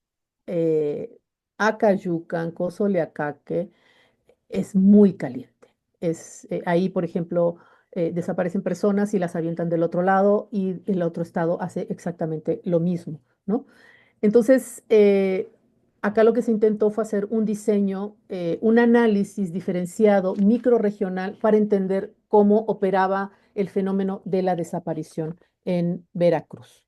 Speaker 2: eh, Acayucan, Cozoleacaque, es muy caliente. Ahí, por ejemplo, desaparecen personas y las avientan del otro lado y el otro estado hace exactamente lo mismo, ¿no? Entonces, acá lo que se intentó fue hacer un diseño, un análisis diferenciado, microrregional, para entender cómo operaba el fenómeno de la desaparición en Veracruz.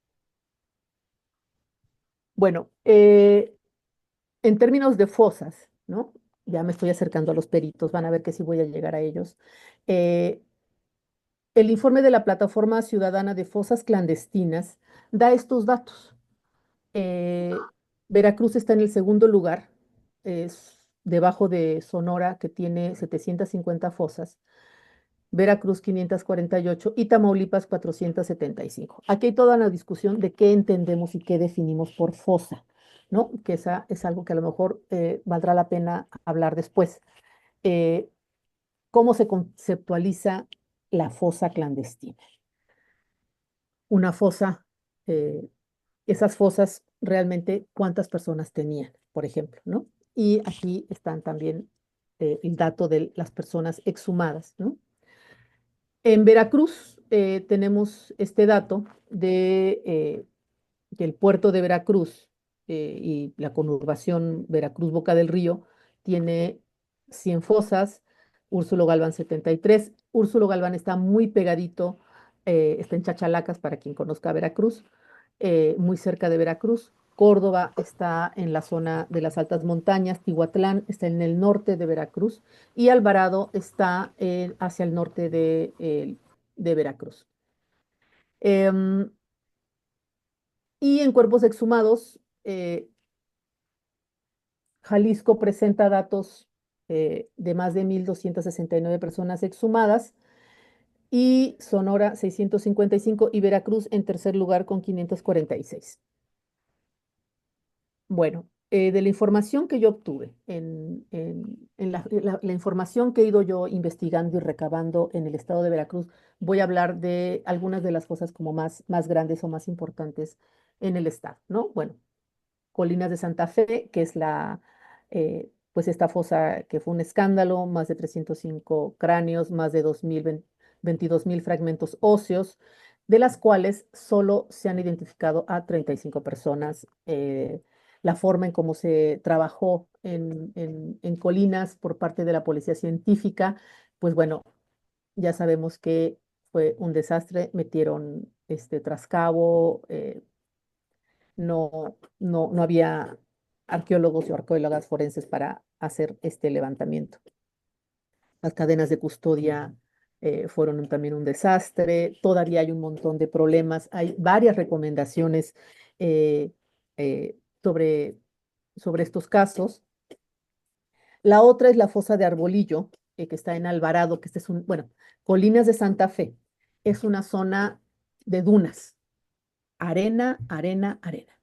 Speaker 2: Bueno, en términos de fosas, ¿no? Ya me estoy acercando a los peritos, van a ver que sí voy a llegar a ellos. Eh, el informe de la Plataforma Ciudadana de Fosas Clandestinas da estos datos. Eh, Veracruz está en el segundo lugar, es debajo de Sonora, que tiene 750 fosas, Veracruz 548 y Tamaulipas 475. Aquí hay toda una discusión de qué entendemos y qué definimos por fosa, ¿no? Que esa es algo que a lo mejor valdrá la pena hablar después. Eh, ¿Cómo se conceptualiza la fosa clandestina? Una fosa, eh, esas fosas realmente cuántas personas tenían, por ejemplo, ¿no? Y aquí están también el dato de las personas exhumadas, ¿no? En Veracruz tenemos este dato de que el puerto de Veracruz y la conurbación Veracruz-Boca del Río tiene 100 fosas, Úrsulo Galván 73. Úrsulo Galván está muy pegadito, está en Chachalacas para quien conozca Veracruz, muy cerca de Veracruz. Córdoba está en la zona de las altas montañas, Tihuatlán está en el norte de Veracruz y Alvarado está hacia el norte de Veracruz. Em, y en cuerpos exhumados, Jalisco presenta datos de más de 1,269 personas exhumadas y Sonora 655 y Veracruz en tercer lugar con 546. Bueno, de la información que yo obtuve, en la información que he ido yo investigando y recabando en el estado de Veracruz, voy a hablar de algunas de las cosas como más grandes o más importantes en el estado, ¿no? Bueno, Colinas de Santa Fe, que es pues esta fosa que fue un escándalo, más de 305 cráneos, más de 22,000 fragmentos óseos, de las cuales solo se han identificado a 35 personas. La forma en cómo se trabajó en Colinas por parte de la policía científica, pues bueno, ya sabemos que fue un desastre, metieron este trascabo, no había arqueólogos o arqueólogas forenses para hacer este levantamiento. Las cadenas de custodia fueron también un desastre, todavía hay un montón de problemas, hay varias recomendaciones eh, eh, sobre, sobre estos casos. La otra es la fosa de Arbolillo, que está en Alvarado, que este es bueno, Colinas de Santa Fe, es una zona de dunas, arena, arena, arena.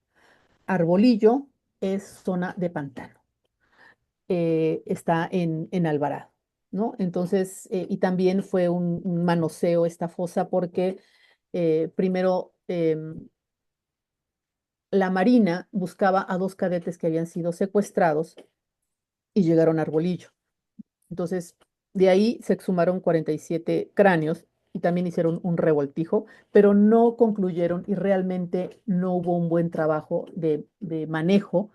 Speaker 2: Arbolillo es zona de pantano, está en Alvarado, ¿no? Entonces, y también fue un manoseo esta fosa porque primero la Marina buscaba a dos cadetes que habían sido secuestrados y llegaron a Arbolillo. Entonces, de ahí se exhumaron 47 cráneos y también hicieron un revoltijo, pero no concluyeron y realmente no hubo un buen trabajo de manejo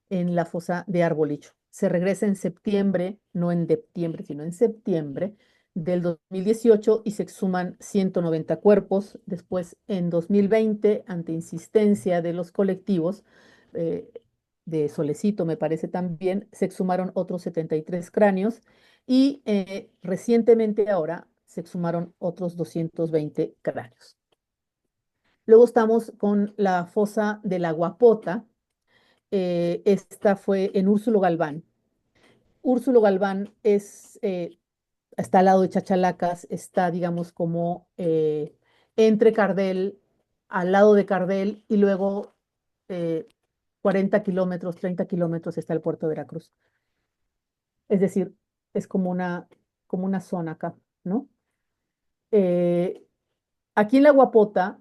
Speaker 2: en la fosa de Arbolillo. Se regresa en septiembre, no en septiembre, sino en septiembre del 2018 y se exhuman 190 cuerpos. Después, en 2020, ante insistencia de los colectivos, eh, de Solecito, me parece también, se exhumaron otros 73 cráneos y recientemente ahora se exhumaron otros 220 cráneos. Luego estamos con la fosa de la Guapota. Esta fue en Úrsulo Galván. Úrsulo Galván está al lado de Chachalacas, está, digamos, como entre Cardel, al lado de Cardel, y luego eh, 40 kilómetros, 30 kilómetros está el puerto de Veracruz. Es decir, es como una zona acá, ¿no? Eh, Aquí en la Guapota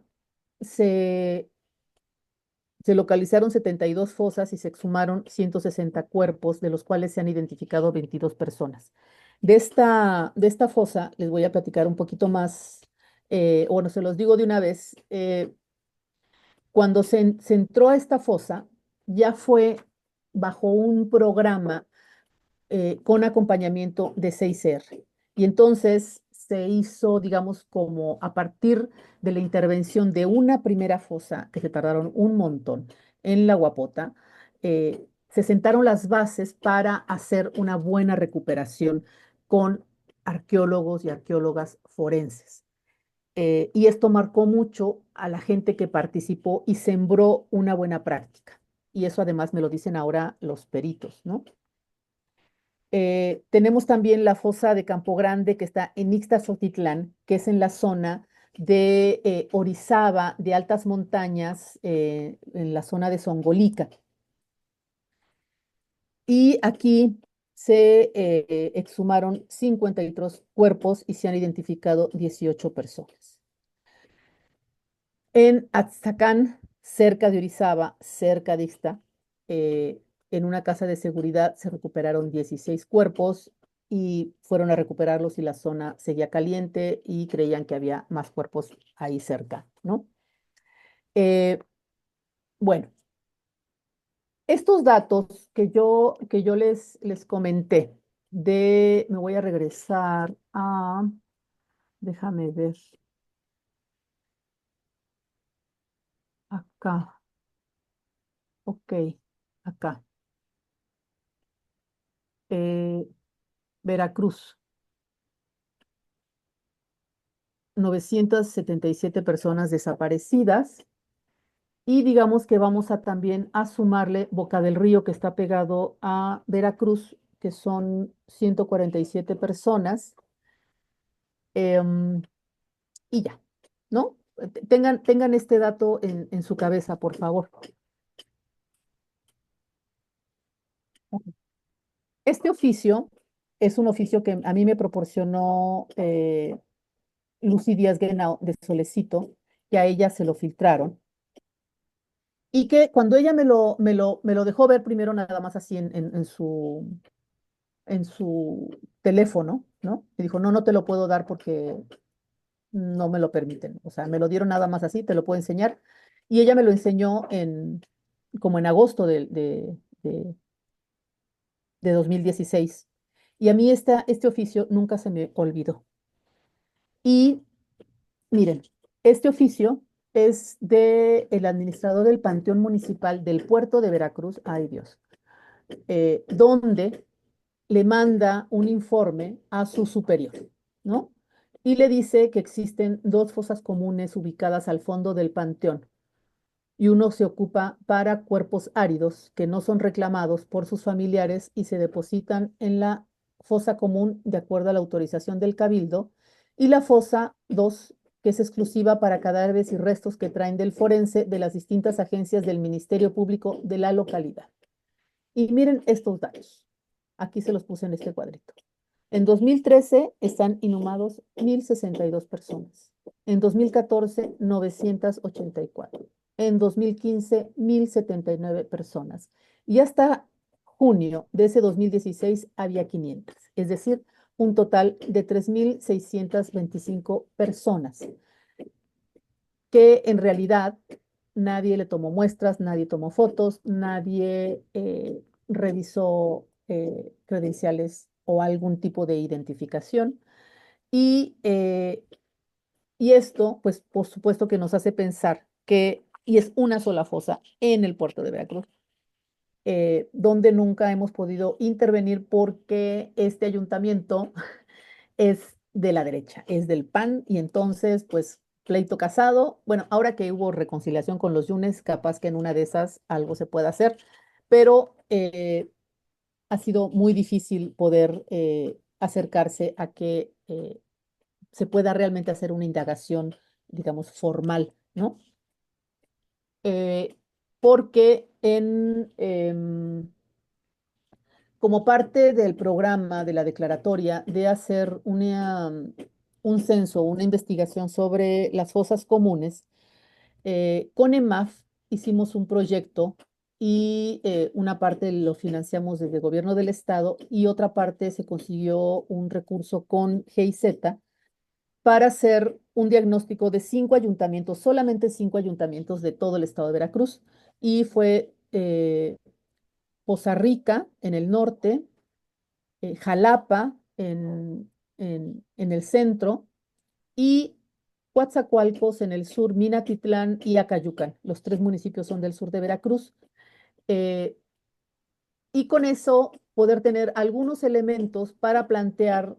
Speaker 2: se, Se localizaron 72 fosas y se exhumaron 160 cuerpos, de los cuales se han identificado 22 personas. De esta fosa les voy a platicar un poquito más, bueno, se los digo de una vez. Cuando se entró a esta fosa, ya fue bajo un programa con acompañamiento de 6R. Y entonces se hizo, digamos, como a partir de la intervención de una primera fosa, que se tardaron un montón en la Guapota, se sentaron las bases para hacer una buena recuperación con arqueólogos y arqueólogas forenses. Y esto marcó mucho a la gente que participó y sembró una buena práctica. Y eso además me lo dicen ahora los peritos, ¿no? Tenemos también la fosa de Campo Grande que está en Ixtazotitlán, que es en la zona de Orizaba, de altas montañas, en la zona de Zongolica. Y aquí se exhumaron 53 cuerpos y se han identificado 18 personas. En Atzacán, cerca de Orizaba, cerca de Ixta, en una casa de seguridad se recuperaron 16 cuerpos y fueron a recuperarlos y la zona seguía caliente y creían que había más cuerpos ahí cerca, ¿no? Eh, bueno, estos datos que yo les comenté me voy a regresar déjame ver, acá, ok, acá, eh, Veracruz. 977 personas desaparecidas y digamos que vamos a también a sumarle Boca del Río que está pegado a Veracruz, que son 147 personas em, y ya, ¿no? Tengan este dato en su cabeza, por favor. Este oficio es un oficio que a mí me proporcionó Lucy Díaz Guenao de Solecito, que a ella se lo filtraron. Y que cuando ella me lo dejó ver primero nada más así en su teléfono, ¿no? Me dijo, no, no te lo puedo dar porque no me lo permiten. O sea, me lo dieron nada más así, te lo puedo enseñar. Y ella me lo enseñó como en agosto de 2016. Y a mí este oficio nunca se me olvidó. Y miren, este oficio es del administrador del Panteón Municipal del Puerto de Veracruz, ay Dios, donde le manda un informe a su superior, ¿no? Y le dice que existen dos fosas comunes ubicadas al fondo del panteón y uno se ocupa para cuerpos áridos que no son reclamados por sus familiares y se depositan en la fosa común de acuerdo a la autorización del cabildo y la fosa 2 que es exclusiva para cadáveres y restos que traen del forense de las distintas agencias del Ministerio Público de la localidad. Y miren estos datos. Aquí se los puse en este cuadrito. En 2013 están inhumados 1,062 personas. En 2014, 984. En 2015, 1,079 personas. Y hasta junio de ese 2016 había 500. Es decir, un total de 3,625 personas que en realidad nadie le tomó muestras, nadie tomó fotos, nadie revisó credenciales o algún tipo de identificación. Y, eh, y esto, pues, por supuesto que nos hace pensar y es una sola fosa en el puerto de Veracruz, donde nunca hemos podido intervenir porque este ayuntamiento es de la derecha, es del PAN y entonces, pues, pleito casado. Bueno, ahora que hubo reconciliación con los Yunes, capaz que en una de esas algo se pueda hacer, pero ha sido muy difícil poder acercarse a que se pueda realmente hacer una indagación, digamos, formal, ¿no? Eh, porque como parte del programa de la declaratoria de hacer un censo, una investigación sobre las fosas comunes, CONEMAF hicimos un proyecto y una parte lo financiamos desde el gobierno del estado y otra parte se consiguió un recurso con GIZ para hacer un diagnóstico de 5 ayuntamientos, solamente 5 ayuntamientos de todo el estado de Veracruz. Y fue Poza Rica en el norte, Jalapa en el centro y Coatzacoalcos en el sur, Minatitlán y Acayucan. Los 3 municipios son del sur de Veracruz. Eh, y con eso poder tener algunos elementos para plantear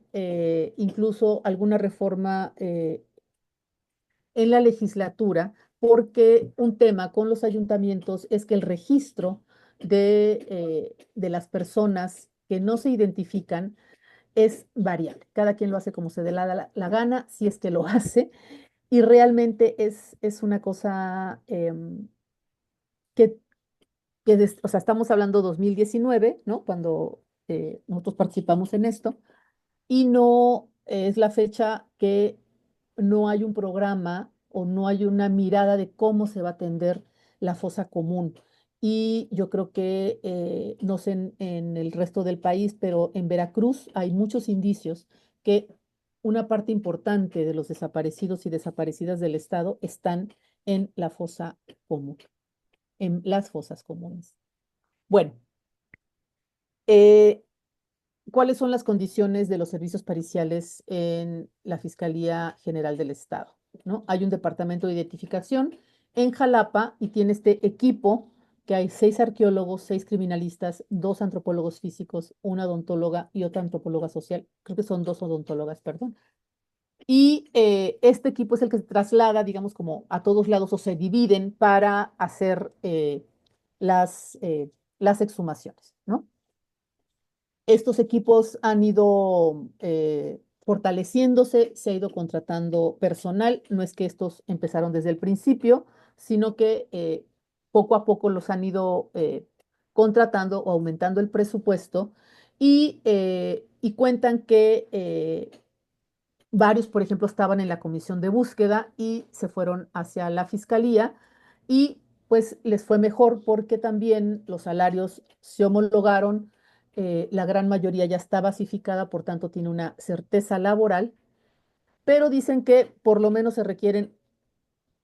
Speaker 2: incluso alguna reforma en la legislatura, porque un tema con los ayuntamientos es que el registro de las personas que no se identifican es variable. Cada quien lo hace como se dé la gana, si es que lo hace, y realmente es una cosa que, o sea, estamos hablando 2019, ¿no? Cuando nosotros participamos en esto, y no es la fecha que no hay un programa o no hay una mirada de cómo se va a atender la fosa común. Y yo creo que, no sé en el resto del país, pero en Veracruz hay muchos indicios que una parte importante de los desaparecidos y desaparecidas del estado están en la fosa común, en las fosas comunes. Bueno, eh, ¿cuáles son las condiciones de los servicios periciales en la Fiscalía General del Estado? ¿No? Hay un departamento de identificación en Jalapa y tiene este equipo que hay 6 arqueólogos, 6 criminalistas, 2 antropólogos físicos, una odontóloga y otra antropóloga social. Creo que son 2 odontólogas, perdón. Y este equipo es el que se traslada, digamos, como a todos lados o se dividen para hacer las exhumaciones, ¿no? Estos equipos han ido fortaleciéndose, se ha ido contratando personal. No es que estos empezaron desde el principio, sino que poco a poco los han ido contratando o aumentando el presupuesto y cuentan que varios, por ejemplo, estaban en la comisión de búsqueda y se fueron hacia la fiscalía y pues les fue mejor porque también los salarios se homologaron, la gran mayoría ya está basificada, por tanto tiene una certeza laboral, pero dicen que por lo menos se requieren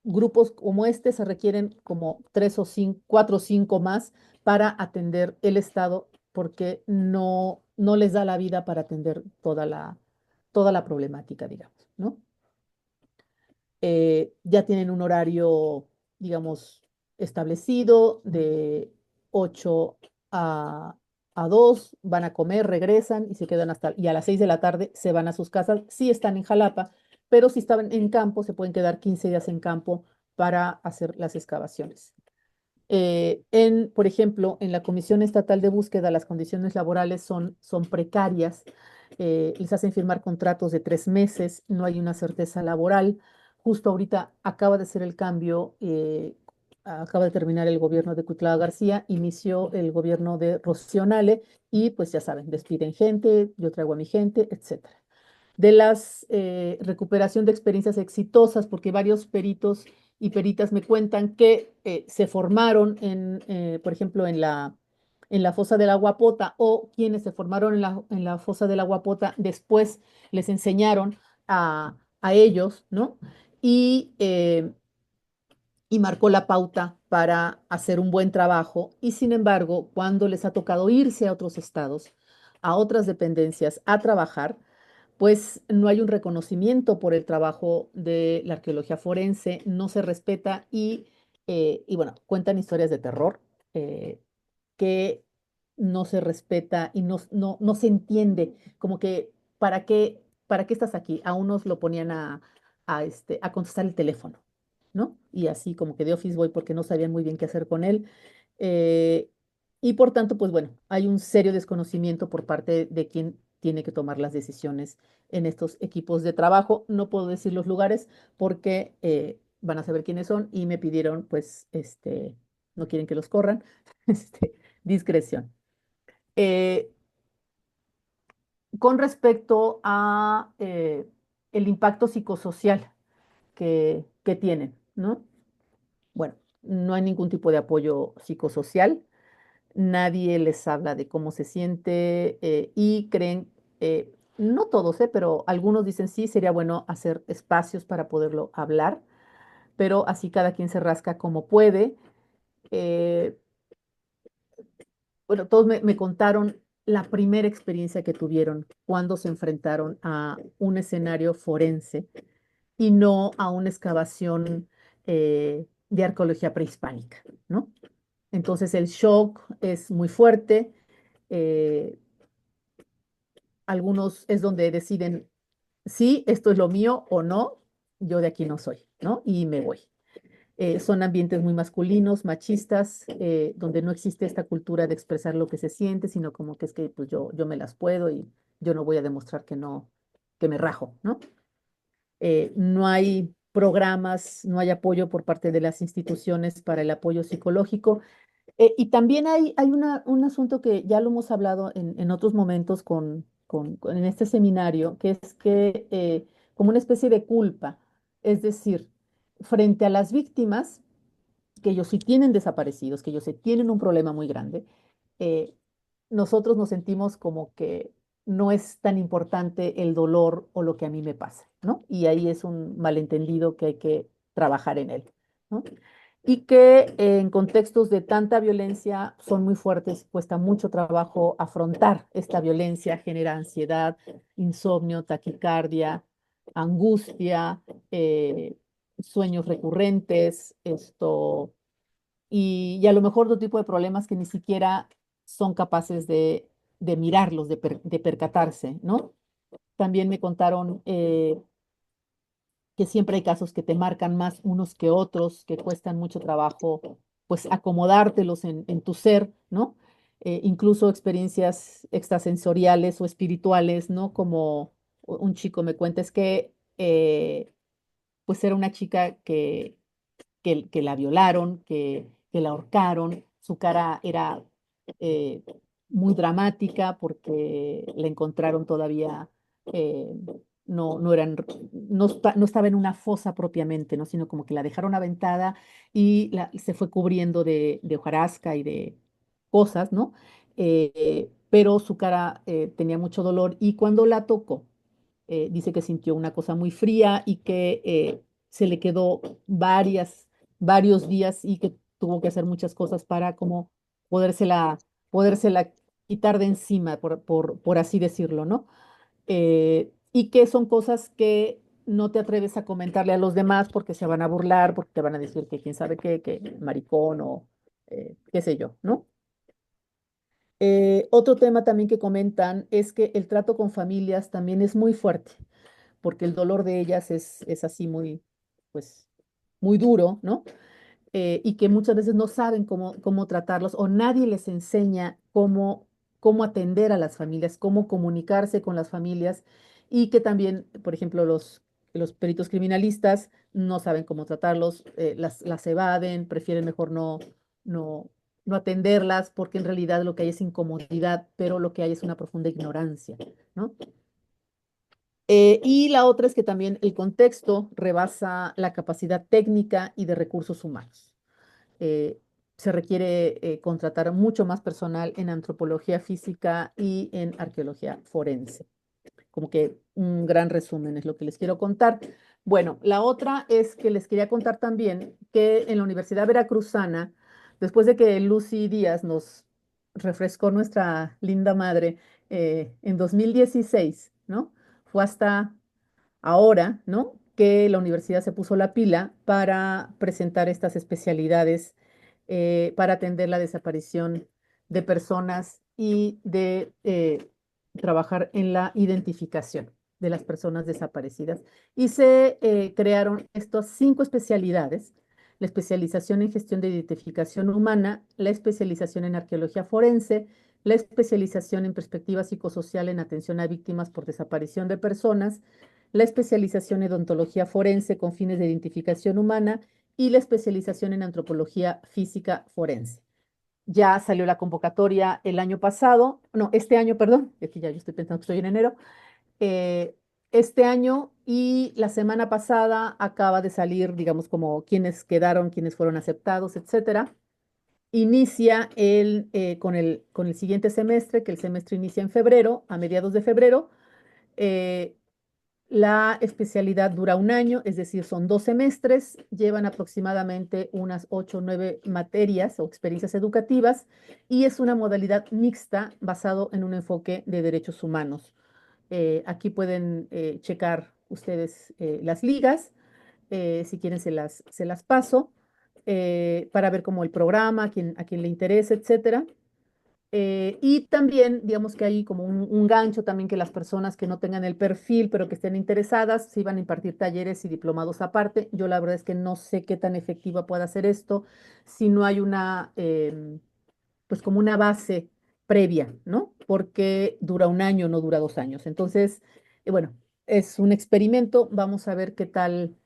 Speaker 2: grupos como este, se requieren como 3 o 5, 4 o 5 más para atender el Estado porque no les da la vida para atender toda la problemática, digamos, ¿no? Ya tienen un horario, digamos, establecido de 8 a, a 2, van a comer, regresan y se quedan y a las 6 de la tarde se van a sus casas. Sí están en Jalapa, pero si estaban en campo, se pueden quedar 15 días en campo para hacer las excavaciones. Por ejemplo, en la Comisión Estatal de Búsqueda, las condiciones laborales son precarias, les hacen firmar contratos de 3 meses, no hay una certeza laboral. Justo ahorita acaba de ser el cambio, acaba de terminar el gobierno de Cuitlava García, inició el gobierno de Rocío Nale y pues ya saben, despiden gente, yo traigo a mi gente, etcétera. De las recuperación de experiencias exitosas, porque varios peritos y peritas me cuentan que se formaron por ejemplo, en la fosa de la Guapota o quienes se formaron en la fosa de la Guapota después les enseñaron a ellos, ¿no? Y, eh, y marcó la pauta para hacer un buen trabajo. Y sin embargo, cuando les ha tocado irse a otros estados, a otras dependencias, a trabajar, pues no hay un reconocimiento por el trabajo de la arqueología forense, no se respeta y bueno, cuentan historias de terror que no se respeta y no se entiende, como que ¿para qué estás aquí? A unos lo ponían a contestar el teléfono, ¿no? Y así como que de Office Boy porque no sabían muy bien qué hacer con él. eh, y por tanto, pues bueno, hay un serio desconocimiento por parte de quien tiene que tomar las decisiones en estos equipos de trabajo. No puedo decir los lugares porque van a saber quiénes son y me pidieron, pues, no quieren que los corran, discreción. Eh, con respecto a el impacto psicosocial que tienen, ¿no? Bueno. no hay ningún tipo de apoyo psicosocial, nadie les habla de cómo se siente y creen, no todos, pero algunos dicen sí, sería bueno hacer espacios para poderlo hablar, pero así cada quien se rasca como puede. Eh, bueno, todos me contaron la primera experiencia que tuvieron cuando se enfrentaron a un escenario forense y no a una excavación de arqueología prehispánica, ¿no? Entonces el shock es muy fuerte. eh, Algunos es donde deciden, sí, esto es lo mío o no, yo de aquí no soy, ¿no? Y me voy. Son ambientes muy masculinos, machistas, donde no existe esta cultura de expresar lo que se siente, sino como que es que pues yo me las puedo y yo no voy a demostrar que no, que me rajo, ¿no? No hay programas, no hay apoyo por parte de las instituciones para el apoyo psicológico. Y también hay un asunto que ya lo hemos hablado en otros momentos en este seminario, que es que como una especie de culpa, es decir, frente a las víctimas, que ellos sí tienen desaparecidos, que ellos sí tienen un problema muy grande, eh, nosotros nos sentimos como que no es tan importante el dolor o lo que a mí me pasa, ¿no? Y ahí es un malentendido que hay que trabajar en él, ¿no? Y que en contextos de tanta violencia son muy fuertes, cuesta mucho trabajo afrontar esta violencia, genera ansiedad, insomnio, taquicardia, angustia, sueños recurrentes, y a lo mejor otro tipo de problemas que ni siquiera son capaces de mirarlos, de percatarse, ¿no? También me contaron que siempre hay casos que te marcan más unos que otros, que cuestan mucho trabajo, pues acomodártelos en tu ser, ¿no? Incluso experiencias extrasensoriales o espirituales, ¿no? Como un chico me cuenta, es que pues era una chica que la violaron, que la ahorcaron. Su cara era eh, muy dramática porque la encontraron todavía, eh, no eran, no estaba en una fosa propiamente, ¿no? Sino como que la dejaron aventada y se fue cubriendo de hojarasca y de cosas, ¿no? Pero su cara tenía mucho dolor y cuando la tocó, dice que sintió una cosa muy fría y que se le quedó varios días y que tuvo que hacer muchas cosas para como podérsela quitar de encima, por así decirlo, ¿no? Y que son cosas que no te atreves a comentarle a los demás porque se van a burlar, porque te van a decir que quién sabe qué, que maricón o qué sé yo, ¿no? Otro tema también que comentan es que el trato con familias también es muy fuerte porque el dolor de ellas es así muy, pues, muy duro, ¿no? Y que muchas veces no saben cómo tratarlos o nadie les enseña cómo atender a las familias, cómo comunicarse con las familias y que también, por ejemplo, los peritos criminalistas no saben cómo tratarlos, las evaden, prefieren mejor no, no atenderlas porque en realidad lo que hay es incomodidad, pero lo que hay es una profunda ignorancia, ¿no? Y la otra es que también el contexto rebasa la capacidad técnica y de recursos humanos. Se requiere contratar mucho más personal en antropología física y en arqueología forense. Como que un gran resumen es lo que les quiero contar. Bueno, la otra es que les quería contar también que en la Universidad Veracruzana, después de que Lucy Díaz nos refrescó nuestra linda madre en 2016, ¿no? Fue hasta ahora, ¿no? Que la universidad se puso la pila para presentar estas especialidades para atender la desaparición de personas y de trabajar en la identificación de las personas desaparecidas. Y se crearon estas 5 especialidades: la especialización en gestión de identificación humana, la especialización en arqueología forense, la especialización en perspectiva psicosocial en atención a víctimas por desaparición de personas, la especialización en odontología forense con fines de identificación humana y la especialización en antropología física forense. Ya salió la convocatoria el año pasado, no, este año, perdón, es que ya yo estoy pensando que estoy en enero. eh, este año y la semana pasada acaba de salir, digamos, como quienes quedaron, quienes fueron aceptados, etcétera. Inicia con el siguiente semestre, que el semestre inicia en febrero, a mediados de febrero. eh, la especialidad dura un año, es decir, son 2 semestres, llevan aproximadamente unas 8 o 9 materias o experiencias educativas y es una modalidad mixta basado en un enfoque de derechos humanos. Aquí pueden checar ustedes las ligas, si quieren se las paso, para ver como el programa, a quien le interesa, etcétera. Y también, digamos que hay como un gancho también que las personas que no tengan el perfil, pero que estén interesadas, se iban a impartir talleres y diplomados aparte. Yo la verdad es que no sé qué tan efectiva pueda ser esto si no hay pues como una base previa, ¿no? Porque dura un año, no dura 2 años. Entonces, bueno, es un experimento, vamos a ver qué tal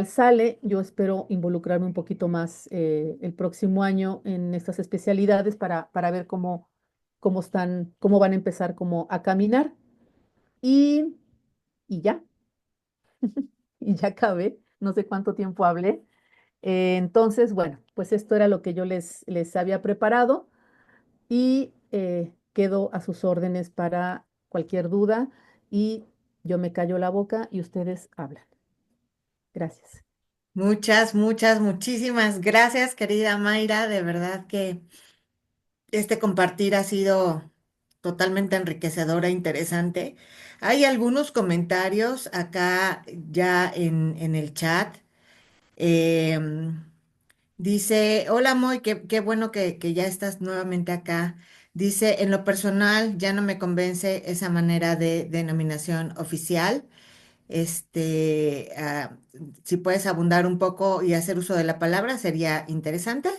Speaker 2: sale. Yo espero involucrarme un poquito más el próximo año en estas especialidades para ver cómo están, cómo van a empezar como a caminar y, y ya, y ya acabé. No sé cuánto tiempo hablé. Entonces, bueno, pues esto era lo que yo les había preparado y quedo a sus órdenes para cualquier duda y yo me callo la boca y ustedes hablan. Gracias.
Speaker 1: Muchas, muchas, muchísimas gracias, querida Mayra. De verdad que este compartir ha sido totalmente enriquecedor e interesante. Hay algunos comentarios acá ya en el chat. Em, Dice, hola Moy, qué bueno que ya estás nuevamente acá. Dice, en lo personal ya no me convence esa manera de denominación oficial. Si puedes abundar un poco y hacer uso de la palabra, sería interesante.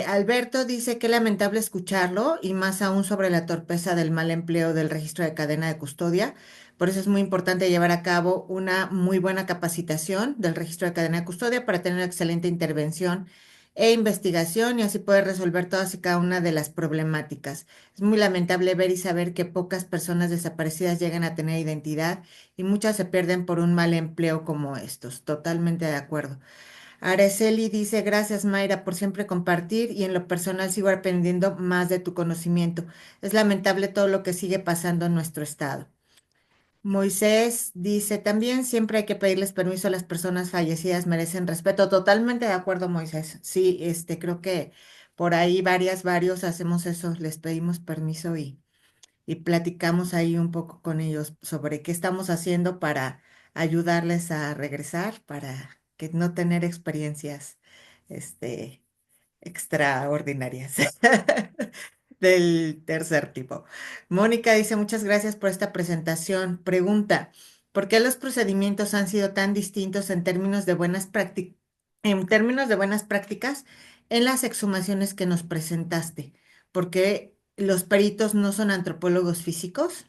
Speaker 1: Alberto dice que lamentable escucharlo y más aún sobre la torpeza del mal empleo del registro de cadena de custodia. Por eso es muy importante llevar a cabo una muy buena capacitación del registro de cadena de custodia para tener una excelente intervención e investigación y así poder resolver todas y cada una de las problemáticas. Es muy lamentable ver y saber que pocas personas desaparecidas llegan a tener identidad y muchas se pierden por un mal empleo como estos. Totalmente de acuerdo. Araceli dice, gracias Mayra por siempre compartir y en lo personal sigo aprendiendo más de tu conocimiento. Es lamentable todo lo que sigue pasando en nuestro estado. Moisés dice, también siempre hay que pedirles permiso a las personas fallecidas, merecen respeto. Totalmente de acuerdo, Moisés. Sí, creo que por ahí varios hacemos eso, les pedimos permiso y platicamos ahí un poco con ellos sobre qué estamos haciendo para ayudarles a regresar, para que no tener experiencias, este, extraordinarias del tercer tipo. Mónica dice, muchas gracias por esta presentación. Pregunta, ¿por qué los procedimientos han sido tan distintos en términos de buenas prácticas en las exhumaciones que nos presentaste? ¿Por qué los peritos no son antropólogos físicos?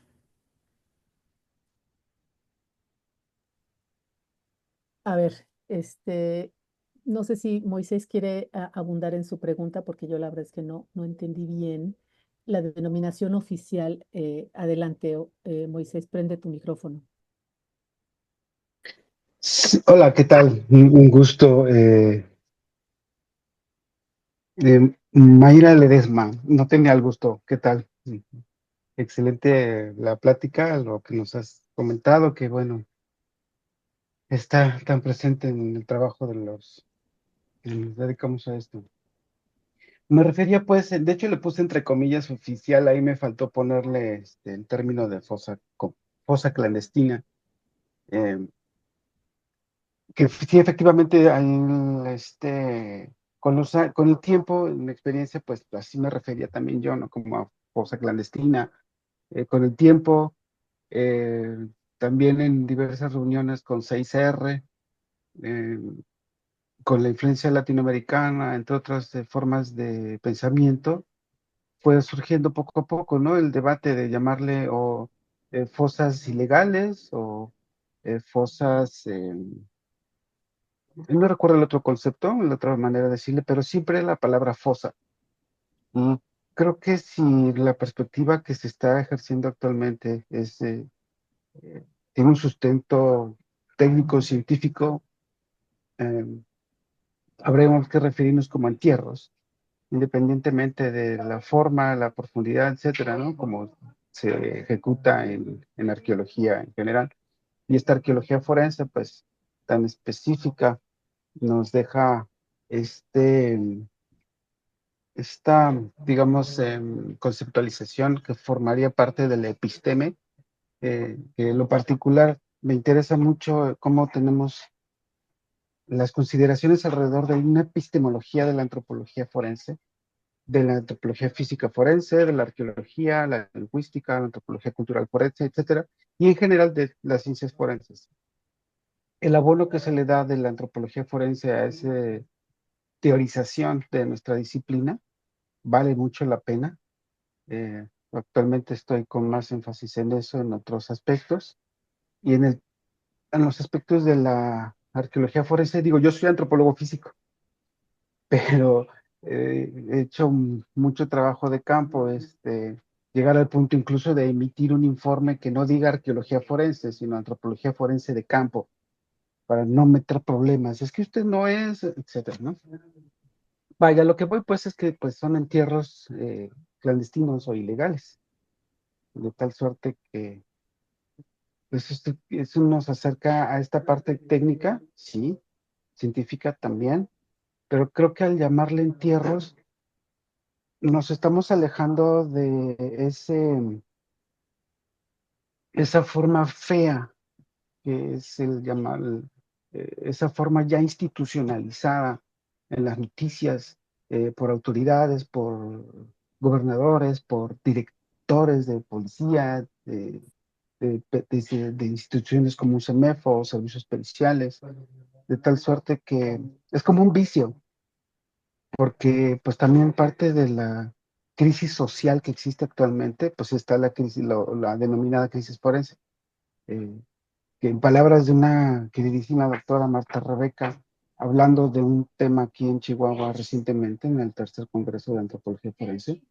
Speaker 2: A ver, no sé si Moisés quiere abundar en su pregunta porque yo la verdad es que no entendí bien la denominación oficial. Adelante, Moisés, prende tu micrófono.
Speaker 3: Sí, hola, ¿qué tal? Un gusto. Mayra Ledesma, no tenía el gusto. ¿Qué tal? Excelente la plática, lo que nos has comentado, que bueno, está tan presente en el trabajo de los que nos dedicamos a esto. Me refería, pues, de hecho le puse entre comillas oficial, ahí me faltó ponerle el término de fosa clandestina. eh, que sí, efectivamente, con el tiempo, en mi experiencia, pues así me refería también yo, ¿no? Como a fosa clandestina. Con el tiempo, eh, también en diversas reuniones con 6R, eh, con la influencia latinoamericana, entre otras formas de pensamiento, fue surgiendo poco a poco, ¿no? El debate de llamarle o fosas ilegales o fosas. No recuerdo el otro concepto, la otra manera de decirle, pero siempre la palabra fosa. Mm, Creo que si la perspectiva que se está ejerciendo actualmente es tiene un sustento técnico, científico, eh, habremos que referirnos como entierros, independientemente de la forma, la profundidad, etcétera, ¿no? Como se ejecuta en arqueología en general. Y esta arqueología forense, pues, tan específica, nos deja este, esta, digamos, conceptualización que formaría parte del episteme, que en lo particular me interesa mucho cómo tenemos las consideraciones alrededor de una epistemología de la antropología forense, de la antropología física forense, de la arqueología, la lingüística, la antropología cultural forense, etcétera, y en general de las ciencias forenses. El abono que se le da de la antropología forense a esa teorización de nuestra disciplina vale mucho la pena. Actualmente estoy con más énfasis en eso, en otros aspectos, y en los aspectos de la arqueología forense, digo, yo soy antropólogo físico, pero he hecho mucho trabajo de campo, llegar al punto incluso de emitir un informe que no diga arqueología forense, sino antropología forense de campo, para no meter problemas. Es que usted no es, etcétera, ¿no? Vaya, lo que voy pues es que pues son entierros clandestinos o ilegales, de tal suerte que pues eso nos acerca a esta parte técnica, sí, científica también, pero creo que al llamarle entierros nos estamos alejando de esa forma fea que es el llamar, esa forma ya institucionalizada en las noticias, por autoridades, por gobernadores, por directores de policía, de instituciones como un CEMEFO o servicios periciales, de tal suerte que es como un vicio, porque pues también parte de la crisis social que existe actualmente, pues está la crisis, la denominada crisis forense, eh, que en palabras de una queridísima doctora Marta Rebeca, hablando de un tema aquí en Chihuahua recientemente, en el tercer Congreso de Antropología Forense,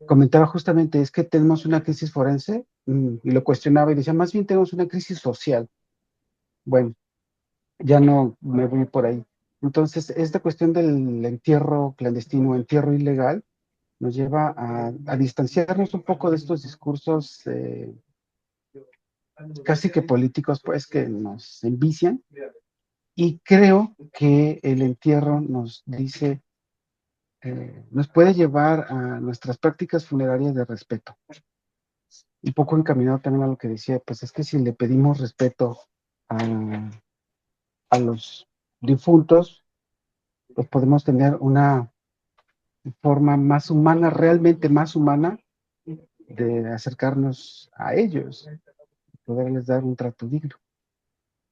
Speaker 3: comentaba justamente, es que tenemos una crisis forense, y lo cuestionaba y decía, más bien tenemos una crisis social. Bueno, ya no me voy por ahí. Entonces, esta cuestión del entierro clandestino, entierro ilegal, nos lleva a distanciarnos un poco de estos discursos casi que políticos, pues, que nos envician. Y creo que el entierro nos dice, nos puede llevar a nuestras prácticas funerarias de respeto. Un poco encaminado también a lo que decía, pues es que si le pedimos respeto a, a los difuntos, pues podemos tener una forma más humana, realmente más humana, de acercarnos a ellos, poderles dar un trato digno.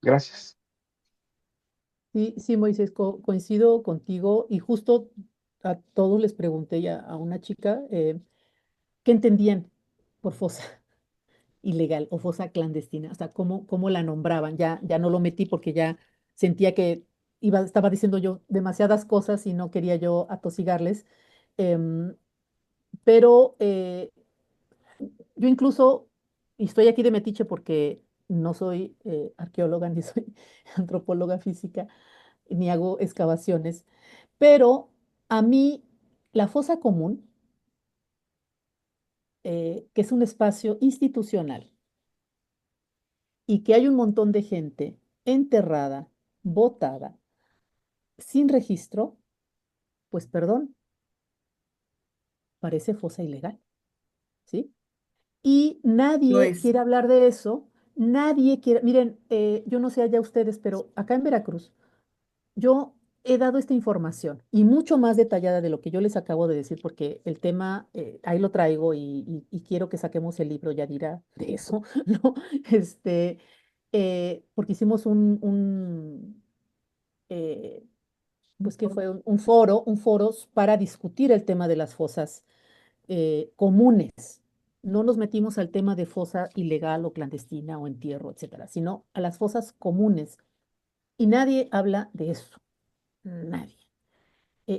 Speaker 3: Gracias.
Speaker 2: Sí, sí, Moisés, coincido contigo y justo a todos les pregunté ya a una chica qué entendían por fosa ilegal o fosa clandestina, o sea, cómo la nombraban. Ya no lo metí porque ya sentía que estaba diciendo yo demasiadas cosas y no quería yo atosigarles. Em, pero yo incluso, y estoy aquí de metiche porque no soy arqueóloga ni soy antropóloga física, ni hago excavaciones, pero a mí la fosa común, que es un espacio institucional y que hay un montón de gente enterrada, botada, sin registro, pues perdón, parece fosa ilegal, ¿sí? Y
Speaker 1: Lo
Speaker 2: nadie
Speaker 1: es.
Speaker 2: quiere hablar de eso, nadie quiere, miren, yo no sé allá ustedes, pero acá en Veracruz, yo he dado esta información y mucho más detallada de lo que yo les acabo de decir, porque el tema ahí lo traigo y quiero que saquemos el libro, Yadira, de eso, ¿no? Este, porque hicimos eh, pues que fue un foro para discutir el tema de las fosas comunes. No nos metimos al tema de fosa ilegal o clandestina o entierro, etcétera, sino a las fosas comunes. Y nadie habla de eso, nadie.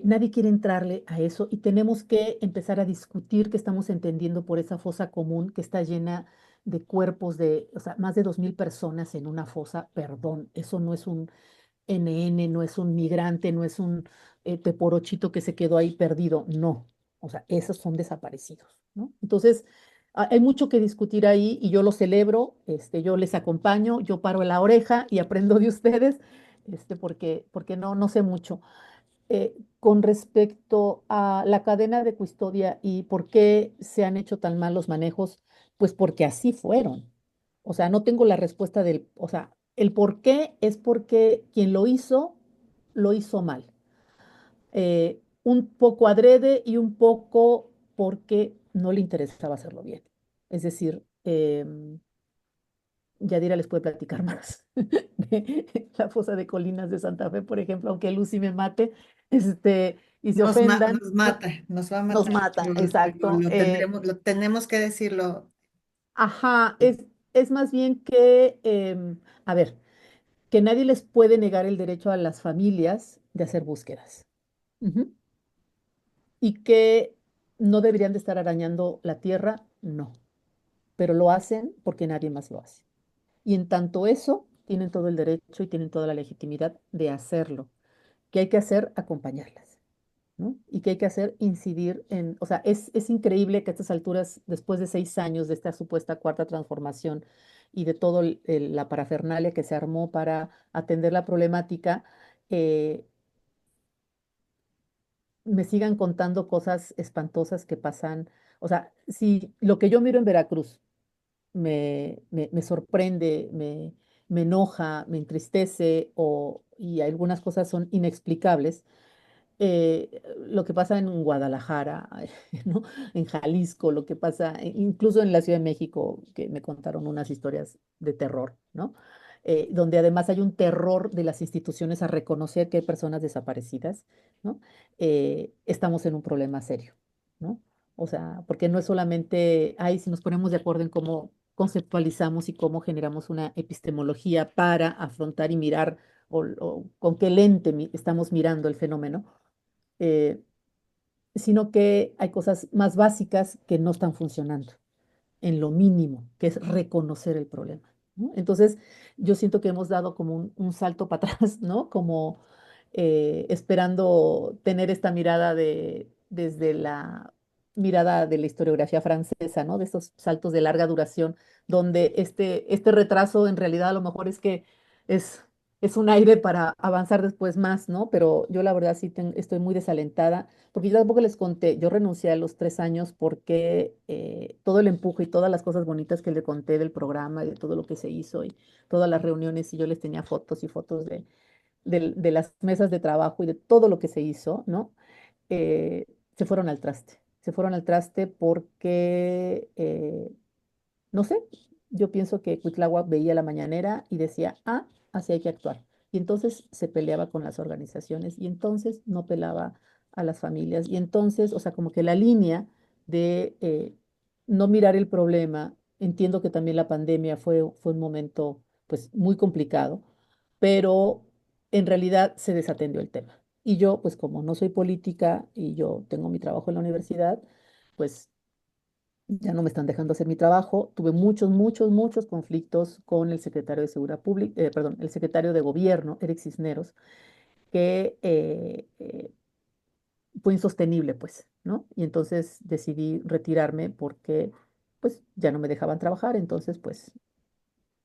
Speaker 2: Nadie quiere entrarle a eso y tenemos que empezar a discutir qué estamos entendiendo por esa fosa común que está llena de cuerpos de, o sea, más de 2000 personas en una fosa, perdón, eso no es un NN, no es un migrante, no es un teporochito que se quedó ahí perdido, no, o sea, esos son desaparecidos, ¿no? Entonces, hay mucho que discutir ahí y yo lo celebro, yo les acompaño, yo paro en la oreja y aprendo de ustedes, porque no sé mucho. Con respecto a la cadena de custodia y por qué se han hecho tan mal los manejos, pues porque así fueron. O sea, no tengo la respuesta o sea, el por qué es porque quien lo hizo mal. Un poco adrede y un poco porque no le interesaba hacerlo bien. Es decir, Yadira les puede platicar más de la fosa de Colinas de Santa Fe, por ejemplo, aunque Lucy me mate, y se ofendan,
Speaker 1: Nos
Speaker 2: ¿no?
Speaker 1: mata, nos va a
Speaker 2: Nos
Speaker 1: matar,
Speaker 2: mata,
Speaker 1: pero
Speaker 2: exacto.
Speaker 1: lo tenemos que decirlo.
Speaker 2: Ajá, es más bien que, a ver, que nadie les puede negar el derecho a las familias de hacer búsquedas. Ujú. Y que no deberían de estar arañando la tierra, no, pero lo hacen porque nadie más lo hace. Y en tanto eso, tienen todo el derecho y tienen toda la legitimidad de hacerlo. ¿Qué hay que hacer? Acompañarlas, ¿no? Y qué hay que hacer, incidir en, o sea, es increíble que a estas alturas, después de 6 años de esta supuesta cuarta transformación y de todo la parafernalia que se armó para atender la problemática, eh, me sigan contando cosas espantosas que pasan. O sea, si lo que yo miro en Veracruz me sorprende, me enoja, me entristece y algunas cosas son inexplicables, lo que pasa en Guadalajara, ¿no? En Jalisco, lo que pasa, incluso en la Ciudad de México, que me contaron unas historias de terror, ¿no? Donde además hay un terror de las instituciones a reconocer que hay personas desaparecidas, ¿no? Estamos en un problema serio, ¿no? O sea, porque no es solamente, ay, si nos ponemos de acuerdo en cómo conceptualizamos y cómo generamos una epistemología para afrontar y mirar o con qué lente estamos mirando el fenómeno, eh, sino que hay cosas más básicas que no están funcionando en lo mínimo, que es reconocer el problema, ¿no? Entonces, yo siento que hemos dado como un salto para atrás, ¿no? Como esperando tener esta mirada desde la mirada de la historiografía francesa, ¿no? De estos saltos de larga duración, donde este retraso en realidad a lo mejor es que es, es un aire para avanzar después más, ¿no? Pero yo la verdad sí estoy muy desalentada, porque yo tampoco les conté, yo renuncié a los 3 años porque todo el empuje y todas las cosas bonitas que le conté del programa y de todo lo que se hizo y todas las reuniones y yo les tenía fotos y fotos de las mesas de trabajo y de todo lo que se hizo, ¿no? Eh, Se fueron al traste. Se fueron al traste porque, no sé, yo pienso que Cuitláhuac veía la mañanera y decía, ah, así hay que actuar. Y entonces se peleaba con las organizaciones y entonces no pelaba a las familias. Y entonces, o sea, como que la línea de no mirar el problema, entiendo que también la pandemia fue un momento pues muy complicado, pero en realidad se desatendió el tema. Y yo, pues como no soy política y yo tengo mi trabajo en la universidad, pues ya no me están dejando hacer mi trabajo. Tuve muchos conflictos con el secretario de Seguridad Pública, perdón, el secretario de Gobierno, Eric Cisneros, que fue insostenible, pues, ¿no? Y entonces decidí retirarme porque, pues, ya no me dejaban trabajar, entonces, pues,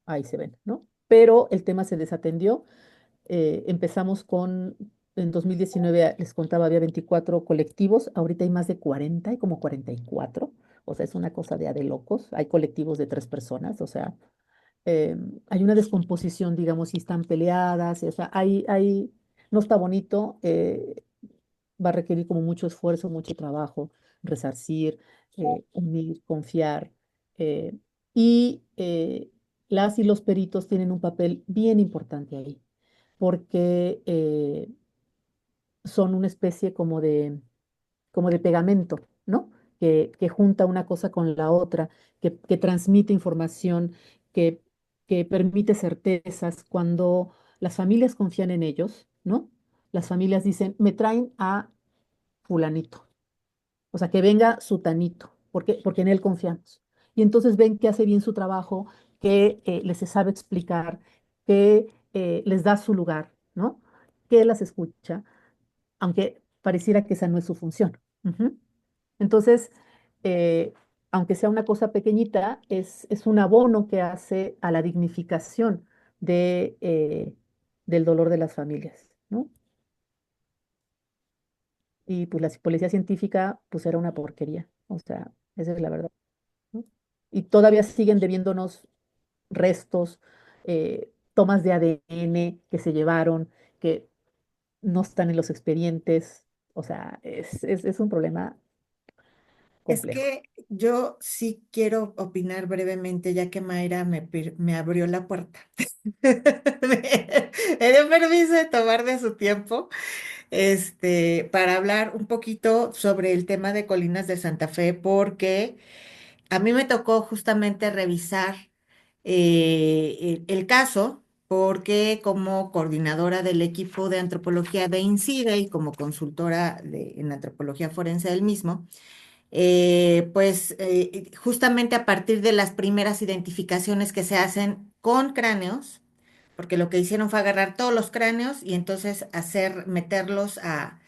Speaker 2: ahí se ven, ¿no? Pero el tema se desatendió. Empezamos en 2019, les contaba, había 24 colectivos, ahorita hay más de 40, hay como 44, o sea, es una cosa de locos, hay colectivos de 3 personas, o sea, hay una descomposición, digamos, y están peleadas, o sea, no está bonito, va a requerir como mucho esfuerzo, mucho trabajo, resarcir, unir, confiar, eh, y las y los peritos tienen un papel bien importante ahí porque son una especie como de pegamento, ¿no? Que junta una cosa con la otra, que transmite información, que, que permite certezas. Cuando las familias confían en ellos, ¿no? Las familias dicen, me traen a fulanito, o sea, que venga sutanito, porque en él confiamos. Y y entonces ven que hace bien su trabajo, que les se sabe explicar, que les da su lugar, ¿no? Que las escucha, aunque pareciera que esa no es su función. Ujú. Entonces, eh, aunque sea una cosa pequeñita, es un abono que hace a la dignificación del dolor de las familias, ¿no? Y pues la policía científica, pues era una porquería, o sea, esa es la verdad, ¿no? Y todavía siguen debiéndonos restos, tomas de ADN que se llevaron, que no están en los expedientes, o sea, es un problema
Speaker 1: Es
Speaker 2: complejo.
Speaker 1: que yo sí quiero opinar brevemente, ya que Mayra me abrió la puerta. Me dio permiso de tomar de su tiempo, para hablar un poquito sobre el tema de Colinas de Santa Fe, porque a mí me tocó justamente revisar el caso, porque como coordinadora del equipo de antropología de INCIDE y como consultora en antropología forense del mismo, justamente a partir de las primeras identificaciones que se hacen con cráneos, porque lo que hicieron fue agarrar todos los cráneos y entonces meterlos a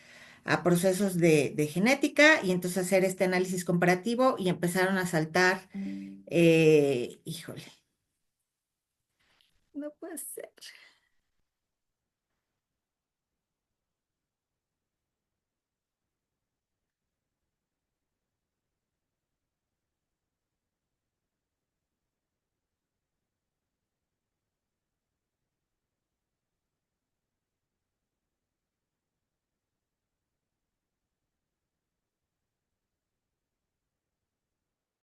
Speaker 1: procesos de genética y entonces hacer este análisis comparativo y empezaron a saltar, híjole, no puede ser.